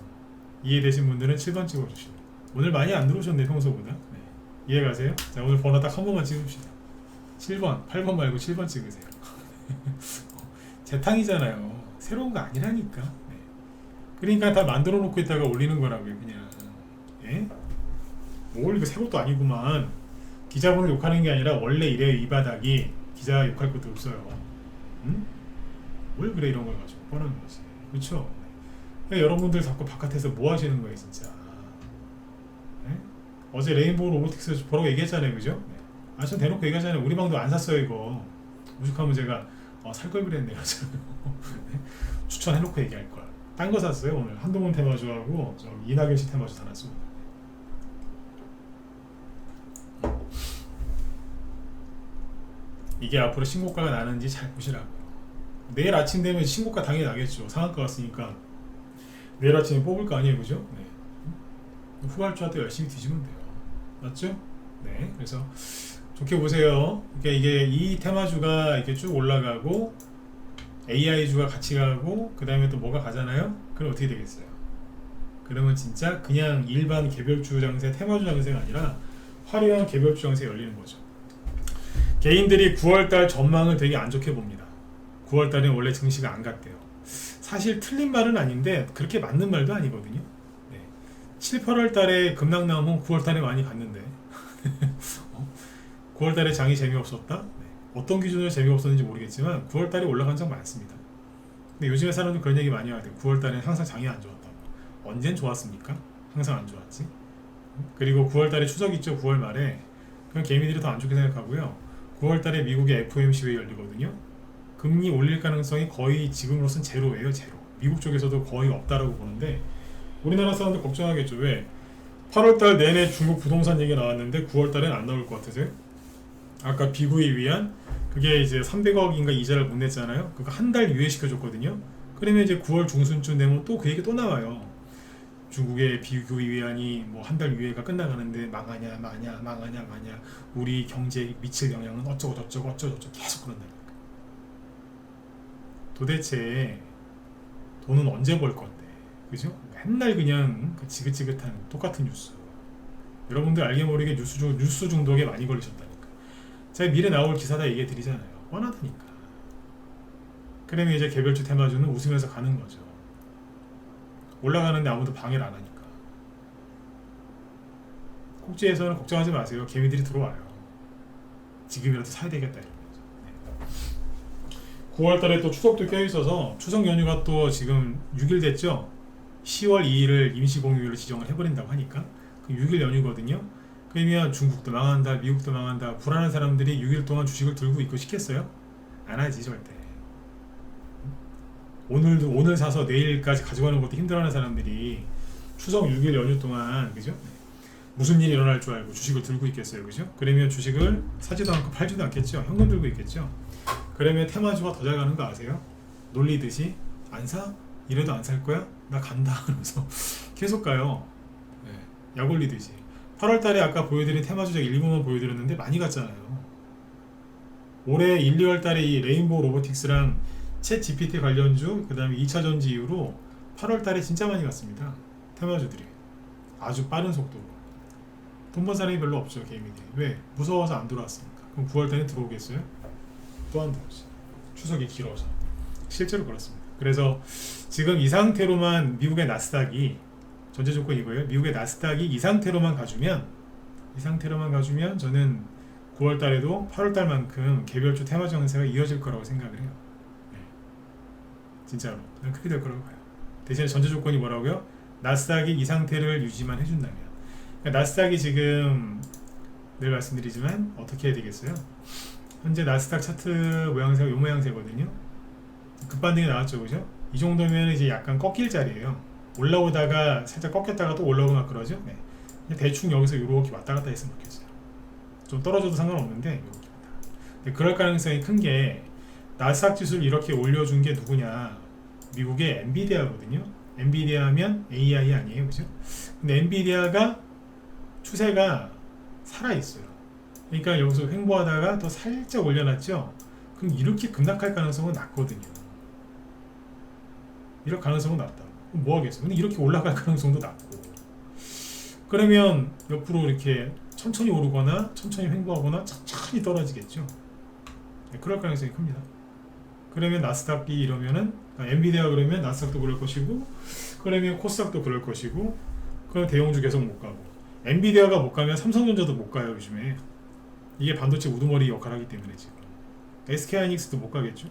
이해되신 분들은 7번 찍어주시고 오늘 많이 안 들어오셨네 평소보다. 네. 이해가세요? 자, 오늘 번호 딱 한 번만 찍읍시다. 7번 8번 말고 7번 찍으세요. 재탕이잖아요. 새로운 거 아니라니까. 네. 그러니까 다 만들어 놓고 있다가 올리는 거라고요 그냥. 예? 뭘 이거 새 것도 아니구만. 기자분을 욕하는 게 아니라 원래 이래요. 이 바닥이 기자 욕할 것도 없어요. 응? 뭘 그래 이런 걸 가지고 뻔한 거지. 그렇죠? 그러니까 여러분들 자꾸 바깥에서 뭐 하시는 거예요 진짜. 네? 어제 레인보우 로보틱스 보라고 얘기했잖아요. 그죠? 네. 아, 전 대놓고 얘기하잖아요. 우리 방도 안 샀어요 이거. 오죽하면 제가 살 걸 그랬네요. 네? 추천해놓고 얘기할 걸. 딴 거 샀어요 오늘. 한동훈 테마주하고 이낙연 씨 테마주 사놨어요. 이게 앞으로 신고가가 나는지 잘 보시라고요. 내일 아침 되면 신고가 당연히 나겠죠. 상한가 왔으니까 내일 아침에 뽑을 거 아니에요, 그죠? 네. 후발주한테 열심히 뒤지면 돼요. 맞죠? 네. 그래서 좋게 보세요. 그러니까 이게 이 테마주가 이렇게 쭉 올라가고 AI주가 같이 가고 그 다음에 또 뭐가 가잖아요. 그럼 어떻게 되겠어요? 그러면 진짜 그냥 일반 개별주 장세, 테마주 장세가 아니라 화려한 개별주 장세가 열리는 거죠. 개인들이 9월달 전망을 되게 안 좋게 봅니다. 9월달에 원래 증시가 안 갔대요. 사실 틀린 말은 아닌데 그렇게 맞는 말도 아니거든요. 네. 7, 8월달에 급락 나오면 9월달에 많이 갔는데 9월달에 장이 재미없었다? 네. 어떤 기준으로 재미없었는지 모르겠지만 9월달에 올라간 적 많습니다. 근데 요즘에 사람들 그런 얘기 많이 하대요. 9월달에는 항상 장이 안 좋았다고. 언젠 좋았습니까? 항상 안 좋았지. 그리고 9월달에 추석 있죠. 9월 말에. 그냥 개미들이 더 안 좋게 생각하고요. 9월달에 미국의 FOMC 회의 열리거든요. 금리 올릴 가능성이 거의 지금으로선 제로예요. 제로. 미국 쪽에서도 거의 없다라고 보는데 우리나라 사람들 걱정하겠죠. 왜? 8월달 내내 중국 부동산 얘기 나왔는데 9월달엔 안 나올 것 같으세요? 아까 비구에 위한 그게 이제 300억인가 이자를 못 냈잖아요. 그거 한 달 유예시켜줬거든요. 그러면 이제 9월 중순쯤 되면 또 그 얘기 또 나와요. 중국의 비구이 위안이 뭐 한 달 유예가 끝나가는데 망하냐 마냐 우리 경제에 미칠 영향은 어쩌고 저쩌고 계속 그런다니까. 도대체 돈은 언제 벌 건데, 그죠? 맨날 그냥 그 지긋지긋한 똑같은 뉴스. 여러분들 알게 모르게 뉴스 중독에 많이 걸리셨다니까. 제가 미래 나올 기사 다 얘기해 드리잖아요. 뻔하다니까. 그러면 이제 개별주 테마주는 웃으면서 가는 거죠. 올라가는데 아무도 방해를 안 하니까. 꼭지에서는 걱정하지 마세요. 개미들이 들어와요. 지금이라도 사야 되겠다 이러면서. 네. 9월달에 또 추석도 껴있어서 추석 연휴가 또 지금 6일 됐죠. 10월 2일을 임시공휴일로 지정을 해버린다고 하니까 그 6일 연휴거든요. 그러면 중국도 망한다, 미국도 망한다. 불안한 사람들이 6일 동안 주식을 들고 있고 싶겠어요? 안 하지 절대. 오늘 사서 내일까지 가져가는 것도 힘들어하는 사람들이 추석 6일 연휴 동안 그죠? 무슨 일이 일어날 줄 알고 주식을 들고 있겠어요, 그죠? 그러면 주식을 사지도 않고 팔지도 않겠죠. 현금 들고 있겠죠. 그러면 테마주가 더 잘 가는 거 아세요? 놀리듯이 안 사? 이래도 안 살 거야? 나 간다 하면서 계속 가요. 네, 약 올리듯이. 8월달에 아까 보여드린 테마주 제가 일부만 보여드렸는데 많이 갔잖아요. 올해 1, 2월달에 이 레인보우 로보틱스랑 챗 GPT 관련주, 그 다음에 2차전지 이후로 8월달에 진짜 많이 갔습니다. 테마주들이 아주 빠른 속도로. 돈 번 사람이 별로 없죠, 개미들이. 왜? 무서워서 안 들어왔으니까. 그럼 9월달에 들어오겠어요? 또 안 들어오지. 추석이 길어서. 실제로 그렇습니다. 그래서 지금 이 상태로만 미국의 나스닥이, 전제 조건 이거예요. 미국의 나스닥이 이 상태로만 가주면 저는 9월달에도 8월달만큼 개별주 테마주 강세가 이어질 거라고 생각을 해요. 네. 진짜로 그렇게 될 거라고 봐요. 대신에 전제 조건이 뭐라고요? 나스닥이 이 상태를 유지만 해준다면. 그러니까 나스닥이 지금 늘 말씀드리지만 어떻게 해야 되겠어요? 현재 나스닥 차트 모양새가 이 모양새거든요. 급반등이 나왔죠, 그죠? 이 정도면 이제 약간 꺾일 자리예요. 올라오다가 살짝 꺾였다가 또 올라오면 그러죠. 네. 대충 여기서 이렇게 왔다 갔다 했으면 좋겠어요. 좀 떨어져도 상관없는데 이렇게 왔다 갔다. 그럴 가능성이 큰 게 나스닥 지수를 이렇게 올려준 게 누구냐? 미국의 엔비디아거든요. 엔비디아 하면 AI 아니에요, 그죠? 근데 엔비디아가 추세가 살아있어요. 그러니까 여기서 횡보하다가 더 살짝 올려놨죠? 그럼 이렇게 급락할 가능성은 낮거든요. 이럴 가능성은 낮다. 그럼 뭐 하겠어? 근데 이렇게 올라갈 가능성도 낮고. 그러면 옆으로 이렇게 천천히 오르거나 천천히 횡보하거나 천천히 떨어지겠죠. 네, 그럴 가능성이 큽니다. 그러면 나스닥이 이러면은 엔비디아 그러면 나스닥도 그럴 것이고, 그러면 코스닥도 그럴 것이고, 그럼 대형주 계속 못 가고, 엔비디아가 못 가면 삼성전자도 못 가요 요즘에. 이게 반도체 우두머리 역할을 하기 때문에 지금. SK하이닉스도 못 가겠죠.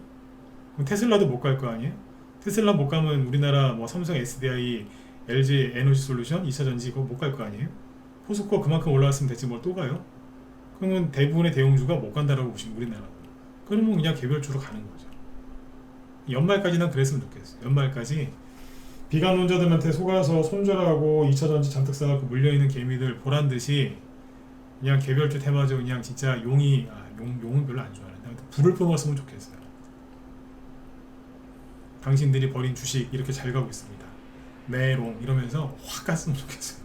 그럼 테슬라도 못 갈 거 아니에요? 테슬라 못 가면 우리나라 뭐 삼성 SDI, LG 에너지 솔루션, 2차전지 이거 못 갈 거 아니에요? 포스코 그만큼 올라왔으면 됐지 뭘 또 가요? 그러면 대부분의 대형주가 못 간다라고 보시면 우리나라. 그러면 그냥 개별주로 가는 거죠. 연말까지 난 그랬으면 좋겠어요. 연말까지 비관론자들한테 속아서 손절하고 2차전지 잔뜩 사갖고 물려있는 개미들 보란듯이 그냥 개별주 테마주 그냥 진짜 용은 별로 안 좋아하는데 불을 뿜었으면 좋겠어요. 당신들이 버린 주식 이렇게 잘 가고 있습니다. 메롱 이러면서 확 갔으면 좋겠어요.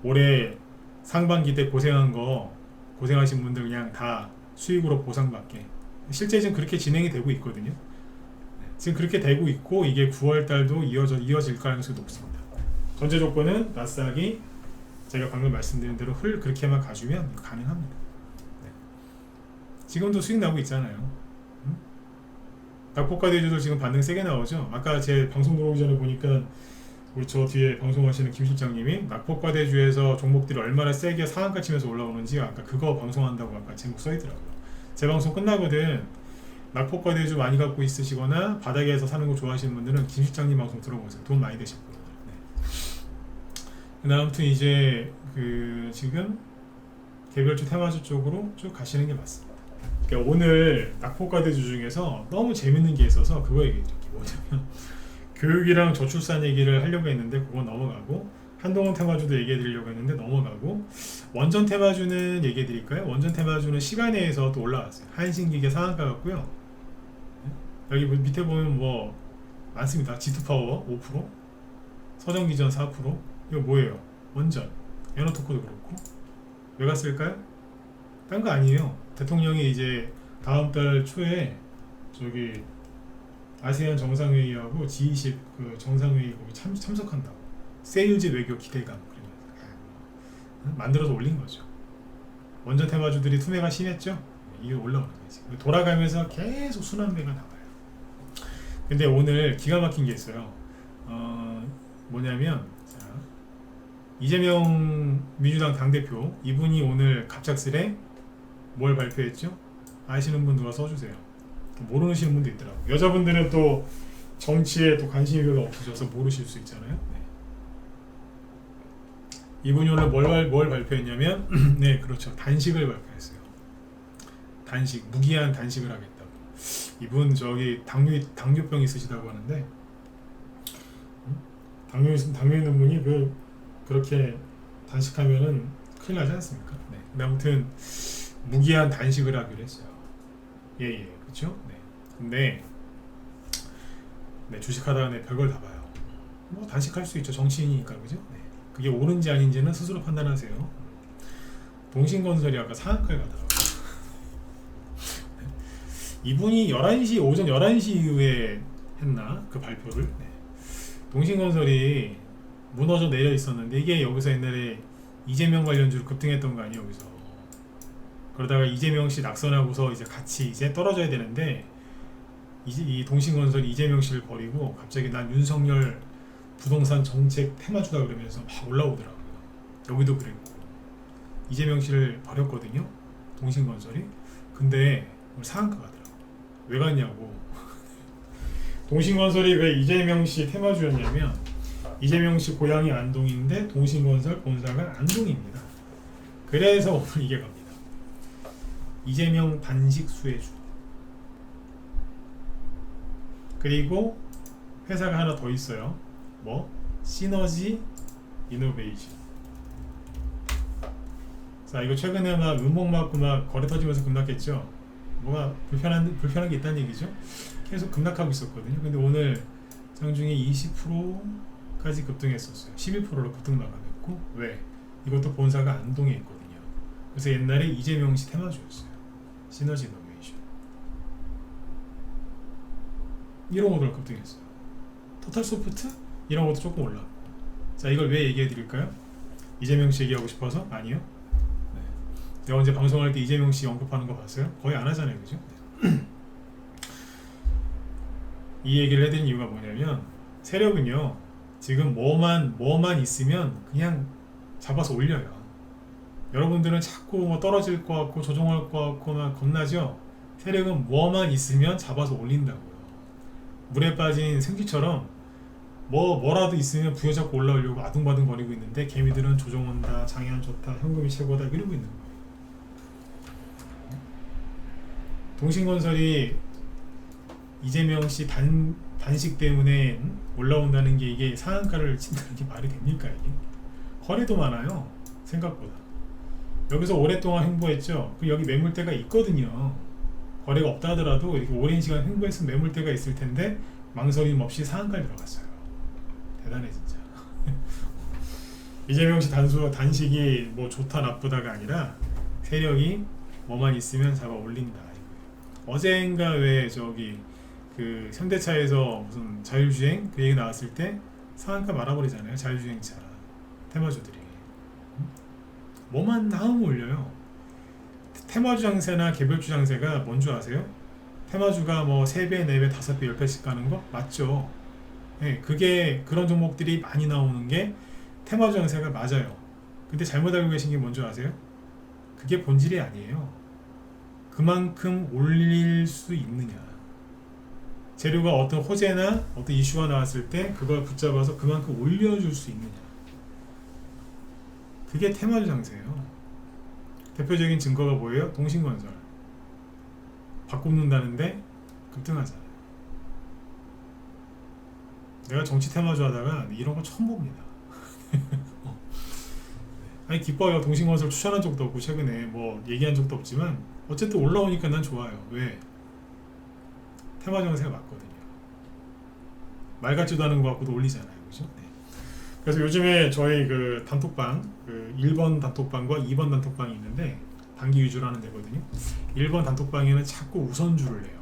올해 상반기 때 고생하신 분들 그냥 다 수익으로 보상받게. 실제 지금 그렇게 진행이 되고 있거든요. 지금 그렇게 되고 있고 이게 9월달도 이어질 가능성이 높습니다. 전제 조건은 나스닥이 제가 방금 말씀드린 대로 그렇게만 가주면 가능합니다. 네. 지금도 수익 나고 있잖아요. 낙폭과 대주도 지금 반등 세게 나오죠. 아까 제 방송 들어오기 전에 보니까 우리 저 뒤에 방송하시는 김 실장님이 낙폭과 대주에서 종목들이 얼마나 세게 상한가 치면서 올라오는지 아까 그거 방송한다고 아까 제목 써있더라고요. 제 방송 끝나거든. 낙폭과 대주 많이 갖고 있으시거나 바닥에서 사는 거 좋아하시는 분들은 김 실장님 방송 들어보세요. 돈 많이 되실 거예요. 네. 아무튼 이제 지금 개별주 테마주 쪽으로 쭉 가시는 게 맞습니다. 그러니까 오늘 낙폭과 대주 중에서 너무 재밌는 게 있어서 그거 얘기해드릴게요. 뭐냐면 교육이랑 저출산 얘기를 하려고 했는데 그건 넘어가고, 한동훈 테마주도 얘기해드리려고 했는데 넘어가고, 원전 테마주는 얘기해드릴까요? 원전 테마주는 시간에서 또 올라왔어요. 한신기계 상한가 같고요. 여기 밑에 보면 뭐 많습니다. G2파워 5%, 서정기전 4%. 이거 뭐예요? 원전, 에너토코도 그렇고. 왜 갔을까요? 딴 거 아니에요. 대통령이 이제 다음 달 초에 저기 아세안 정상회의하고 G20 그 정상회의 거기 참석한다고. 세일즈 외교 기대감. 만들어서 올린 거죠. 원전 테마주들이 투매가 심했죠. 이게 올라오는 거지. 돌아가면서 계속 순환매가 나와요. 근데 오늘 기가 막힌 게 있어요. 뭐냐면 자, 이재명 민주당 당대표 이분이 오늘 갑작스레 뭘 발표했죠? 아시는 분 누가 써주세요. 모르시는 분도 있더라고요. 여자분들은 또 정치에 또 관심이 별로 없으셔서 모르실 수 있잖아요. 네. 이분이 오늘 뭘 발표했냐면 네 그렇죠, 단식을 발표했어요. 단식, 무기한 단식을 하겠다고. 이분 저기 당뇨병 있으시다고 하는데 당뇨 있는 분이 그렇게 단식하면은 큰일 나지 않습니까? 네. 근데 아무튼 무기한 단식을 하기로 했어요. 예, 그렇죠? 네. 근데 네, 주식하다가 네, 별걸 다 봐요. 뭐 단식할 수 있죠, 정치인이니까, 그죠? 네. 그게 옳은지 아닌지는 스스로 판단하세요. 동신건설이 아까 상한가에 가더라고요. 이분이 오전 11시 이후에 했나? 그 발표를. 네. 동신건설이 무너져 내려 있었는데 이게 여기서 옛날에 이재명 관련주로 급등했던 거 아니에요, 여기서. 그러다가 이재명 씨 낙선하고서 이제 같이 이제 떨어져야 되는데 이 동신건설이 이재명 씨를 버리고 갑자기 난 윤석열 부동산 정책 테마주다 그러면서 막 올라오더라고요. 여기도 그랬고 이재명 씨를 버렸거든요, 동신건설이. 근데 오늘 상한가 가더라고요. 왜 갔냐고. 동신건설이 왜 이재명 씨 테마주였냐면 이재명 씨 고향이 안동인데 동신건설 본사가 안동입니다. 그래서 오늘 이게 갑니다. 이재명 단식 수혜주. 그리고 회사가 하나 더 있어요. 뭐? 시너지 이노베이션. 자, 이거 최근에 막 음봉 맞고 막 거래 터지면서 급락했죠. 뭐가 불편한 게 있다는 얘기죠. 계속 급락하고 있었거든요. 근데 오늘 장중에 20%까지 급등했었어요. 11%로 급등 마감했고. 왜? 이것도 본사가 안동에 있거든요. 그래서 옛날에 이재명 씨 테마주였어요. 시너지 이노베이션. 1억 원으로 급등했어요. 토탈소프트? 이런 것도 조금 올랐고. 자, 이걸 왜 얘기해 드릴까요? 이재명 씨 얘기하고 싶어서? 아니요. 네. 제가 언제 방송할 때 이재명 씨 언급하는 거 봤어요? 거의 안 하잖아요, 그죠? 이 얘기를 해드린 이유가 뭐냐면 세력은요, 지금 뭐만 있으면 그냥 잡아서 올려요. 여러분들은 자꾸 뭐 떨어질 것 같고 조정할 것 같고 막 겁나죠? 세력은 뭐만 있으면 잡아서 올린다고요. 물에 빠진 생쥐처럼 뭐라도 있으면 부여잡고 올라오려고 아둥바둥 거리고 있는데 개미들은 조정한다, 장애한 좋다, 현금이 최고다 이러고 있는 거예요. 동신건설이 이재명 씨 단식 때문에 올라온다는 게 이게 상한가를 친다는 게 말이 됩니까? 이게 거래도 많아요, 생각보다. 여기서 오랫동안 횡보했죠. 그 여기 매물대가 있거든요. 거래가 없다 하더라도 이렇게 오랜 시간 횡보했으면 매물대가 있을 텐데 망설임 없이 상한가에 들어갔어요. 대단해 진짜. 이재명 씨 단식이 뭐 좋다 나쁘다가 아니라 세력이 뭐만 있으면 잡아 올린다. 어젠가 왜 저기 그 현대차에서 무슨 자율주행 그 얘기 나왔을 때 상한가 말아버리잖아요. 자율주행차 테마주들이 뭐만 나오면 올려요. 테마주 장세나 개별주 장세가 뭔 줄 아세요? 테마주가 뭐 3배, 4배, 5배, 10배씩 가는 거 맞죠? 네, 그게 그런 종목들이 많이 나오는 게 테마주 장세가 맞아요. 근데 잘못 알고 계신 게 뭔 줄 아세요? 그게 본질이 아니에요. 그만큼 올릴 수 있느냐. 재료가 어떤 호재나 어떤 이슈가 나왔을 때 그걸 붙잡아서 그만큼 올려줄 수 있느냐. 그게 테마주 장세예요. 대표적인 증거가 뭐예요? 동신건설. 바꿔놓는다는데 급등하잖아요. 내가 정치 테마주 하다가 이런 거 처음 봅니다. 아니 기뻐요. 동신건설 추천한 적도 없고 최근에 뭐 얘기한 적도 없지만 어쨌든 올라오니까 난 좋아요. 왜? 테마 장세가 맞거든요. 말 같지도 않은 거 갖고도 올리잖아요, 그죠? 네. 그래서 요즘에 저희 그 단톡방, 그 1번 단톡방과 2번 단톡방이 있는데 단기 위주로 하는 데거든요. 1번 단톡방에는 자꾸 우선주를 내요.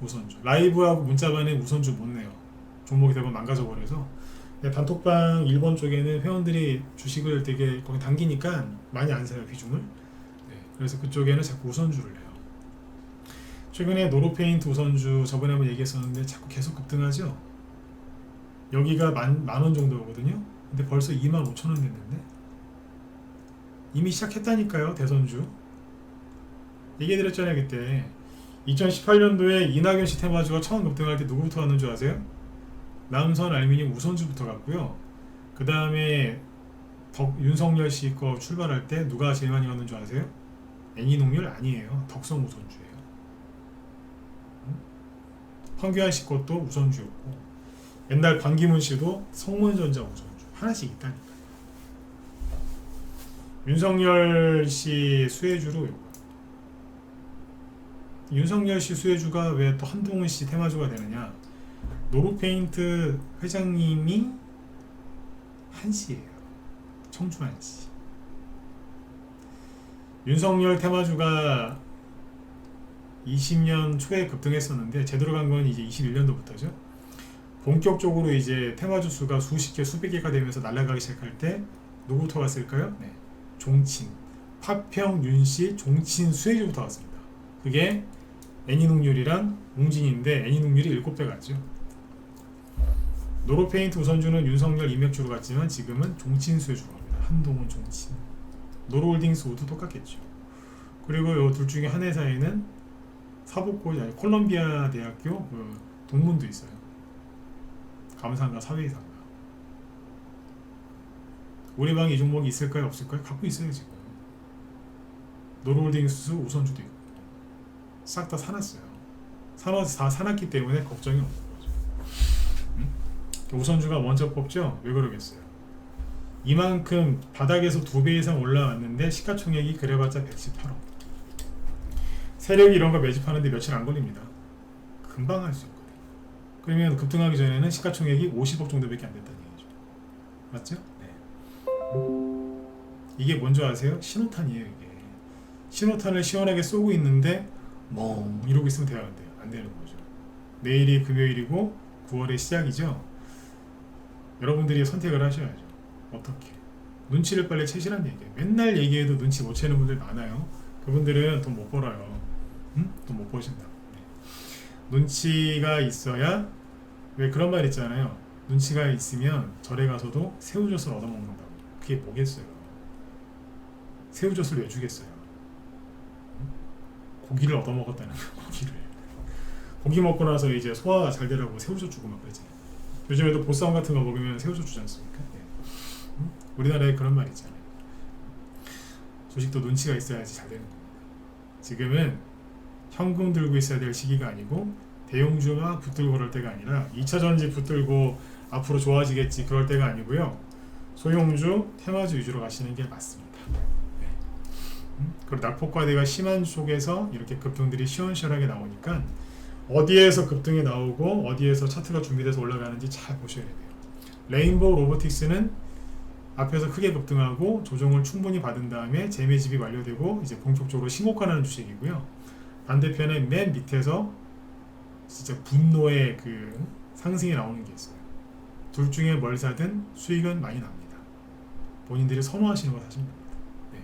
우선주. 라이브하고 문자반에 우선주 못 내요. 종목이 대부분 망가져 버려서. 네, 단톡방 일본 쪽에는 회원들이 주식을 되게 거기 당기니까 많이 안 사요, 비중을. 네, 그래서 그쪽에는 자꾸 우선주를 해요. 최근에 노루페인트 우선주 저번에 한번 얘기했었는데 자꾸 계속 급등하죠. 여기가 만 원 정도거든요. 근데 벌써 25,000원 됐는데 이미 시작했다니까요. 대선주 얘기해드렸잖아요. 그때 2018년도에 이낙연 씨 테마주가 처음 급등할 때 누구부터 왔는 줄 아세요? 남선 알루미늄 우선주부터 갔고요. 그 다음에 윤석열 씨 거 출발할 때 누가 제일 많이 왔는 줄 아세요? 애니농률 아니에요. 덕성 우선주예요. 황교안 씨 것도 우선주였고, 옛날 반기문 씨도 성문전자 우선주 하나씩 있다니까. 윤석열 씨 수혜주로 요거. 윤석열 씨 수혜주가 왜 또 한동훈 씨 테마주가 되느냐? 노루페인트 회장님이 한씨예요. 청주 한씨. 윤석열 테마주가 20년 초에 급등했었는데 제대로 간 건 이제 21년도부터죠. 본격적으로 이제 테마주 수가 수십 개, 수백 개가 되면서 날아가기 시작할 때 누구부터 왔을까요? 네. 종친, 파평, 윤씨, 종친 수혜주부터 왔습니다. 그게 애니농률이랑 웅진인데 애니농률이 7배 갔죠. 노루페인트 우선주는 윤석열 이맥주로 갔지만 지금은 종친 수혜주로 갑니다. 한동훈 종친. 노루홀딩스 우도 똑같겠죠. 그리고 이 둘 중에 한 회사에는 사법고시 아니 콜롬비아 대학교 그 동문도 있어요. 감사인가 사회이사인가. 우리 방에 이 종목이 있을까요? 없을까요? 갖고 있어요 지금. 노루홀딩스 우선주도 있고 싹 다 사놨어요. 다 사놨기 때문에 걱정이 없는 거죠. 우선주가 먼저 뽑죠? 왜 그러겠어요? 이만큼 바닥에서 2배 이상 올라왔는데 시가총액이 그래봤자 118억. 세력이 이런 거 매집하는데 며칠 안 걸립니다. 금방 할 수 있거든요. 그러면 급등하기 전에는 시가총액이 50억 정도밖에 안 됐다는 얘기죠. 맞죠? 네. 이게 뭔지 아세요? 신호탄이에요. 이게 신호탄을 시원하게 쏘고 있는데 멍 이러고 있으면 돼요, 안 돼요? 안 되는 거죠. 내일이 금요일이고 9월의 시작이죠. 여러분들이 선택을 하셔야죠. 어떻게? 눈치를 빨리 채시란 얘기예요. 맨날 얘기해도 눈치 못 채는 분들 많아요. 그분들은 돈 못 벌어요. 응? 돈 못 버신다고. 네. 눈치가 있어야, 왜 그런 말 있잖아요. 눈치가 있으면 절에 가서도 새우젓을 얻어먹는다고. 그게 뭐겠어요? 새우젓을 왜 주겠어요? 고기를 얻어먹었다는 거예요. 고기를. 고기 먹고 나서 이제 소화가 잘 되라고 새우젓 주고 막 그러지. 요즘에도 보쌈 같은 거 먹으면 새우젓 주지 않습니까? 네. 우리나라에 그런 말 있잖아요. 주식도 눈치가 있어야지 잘 되는 겁니다. 지금은 현금 들고 있어야 될 시기가 아니고 대형주가 붙들고 그럴 때가 아니라 2차전지 붙들고 앞으로 좋아지겠지 그럴 때가 아니고요. 소형주, 테마주 위주로 가시는 게 맞습니다. 네. 그리고 낙폭과대가 심한 쪽에서 이렇게 급등들이 시원시원하게 나오니까 어디에서 급등이 나오고 어디에서 차트가 준비돼서 올라가는지 잘 보셔야 돼요. 레인보우 로보틱스는 앞에서 크게 급등하고 조정을 충분히 받은 다음에 재매집이 완료되고 이제 본격적으로 신고가라는 주식이고요. 반대편에 맨 밑에서 진짜 분노의 그 상승이 나오는 게 있어요. 둘 중에 뭘 사든 수익은 많이 납니다. 본인들이 선호하시는 거 사시면 됩니다. 네.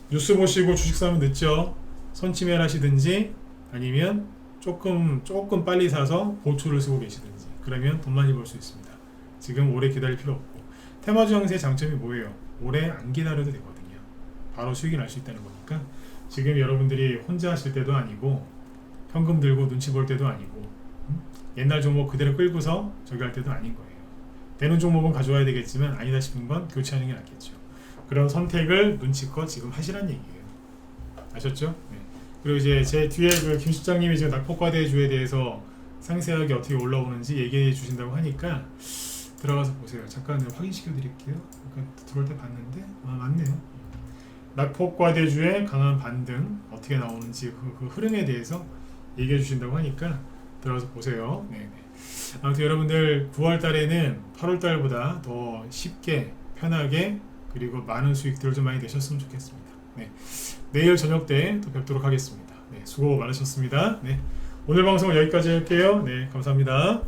뉴스 보시고 주식 사면 늦죠. 선침해를 하시든지 아니면 조금 빨리 사서 보초를 쓰고 계시든지 그러면 돈 많이 벌 수 있습니다. 지금 오래 기다릴 필요 없고 테마주 형세의 장점이 뭐예요? 오래 안 기다려도 되거든요. 바로 수익이 날 수 있다는 거니까 지금 여러분들이 혼자 하실 때도 아니고 현금 들고 눈치 볼 때도 아니고 옛날 종목 그대로 끌고서 저기 할 때도 아닌 거예요. 되는 종목은 가져와야 되겠지만 아니다 싶은 건 교체하는 게 낫겠죠. 그런 선택을 눈치껏 지금 하시란 얘기예요. 아셨죠? 네. 그리고 이제 제 뒤에 그 김 실장님이 지금 낙폭과대주에 대해서 상세하게 어떻게 올라오는지 얘기해 주신다고 하니까 들어가서 보세요. 잠깐 확인시켜 드릴게요. 들어올 때 봤는데 맞네요. 낙폭과대주의 강한 반등 어떻게 나오는지 그 흐름에 대해서 얘기해 주신다고 하니까 들어가서 보세요. 네네. 아무튼 여러분들 9월 달에는 8월 달보다 더 쉽게 편하게 그리고 많은 수익들을 좀 많이 내셨으면 좋겠습니다. 네. 내일 저녁 때 또 뵙도록 하겠습니다. 네, 수고 많으셨습니다. 네. 오늘 방송은 여기까지 할게요. 네, 감사합니다.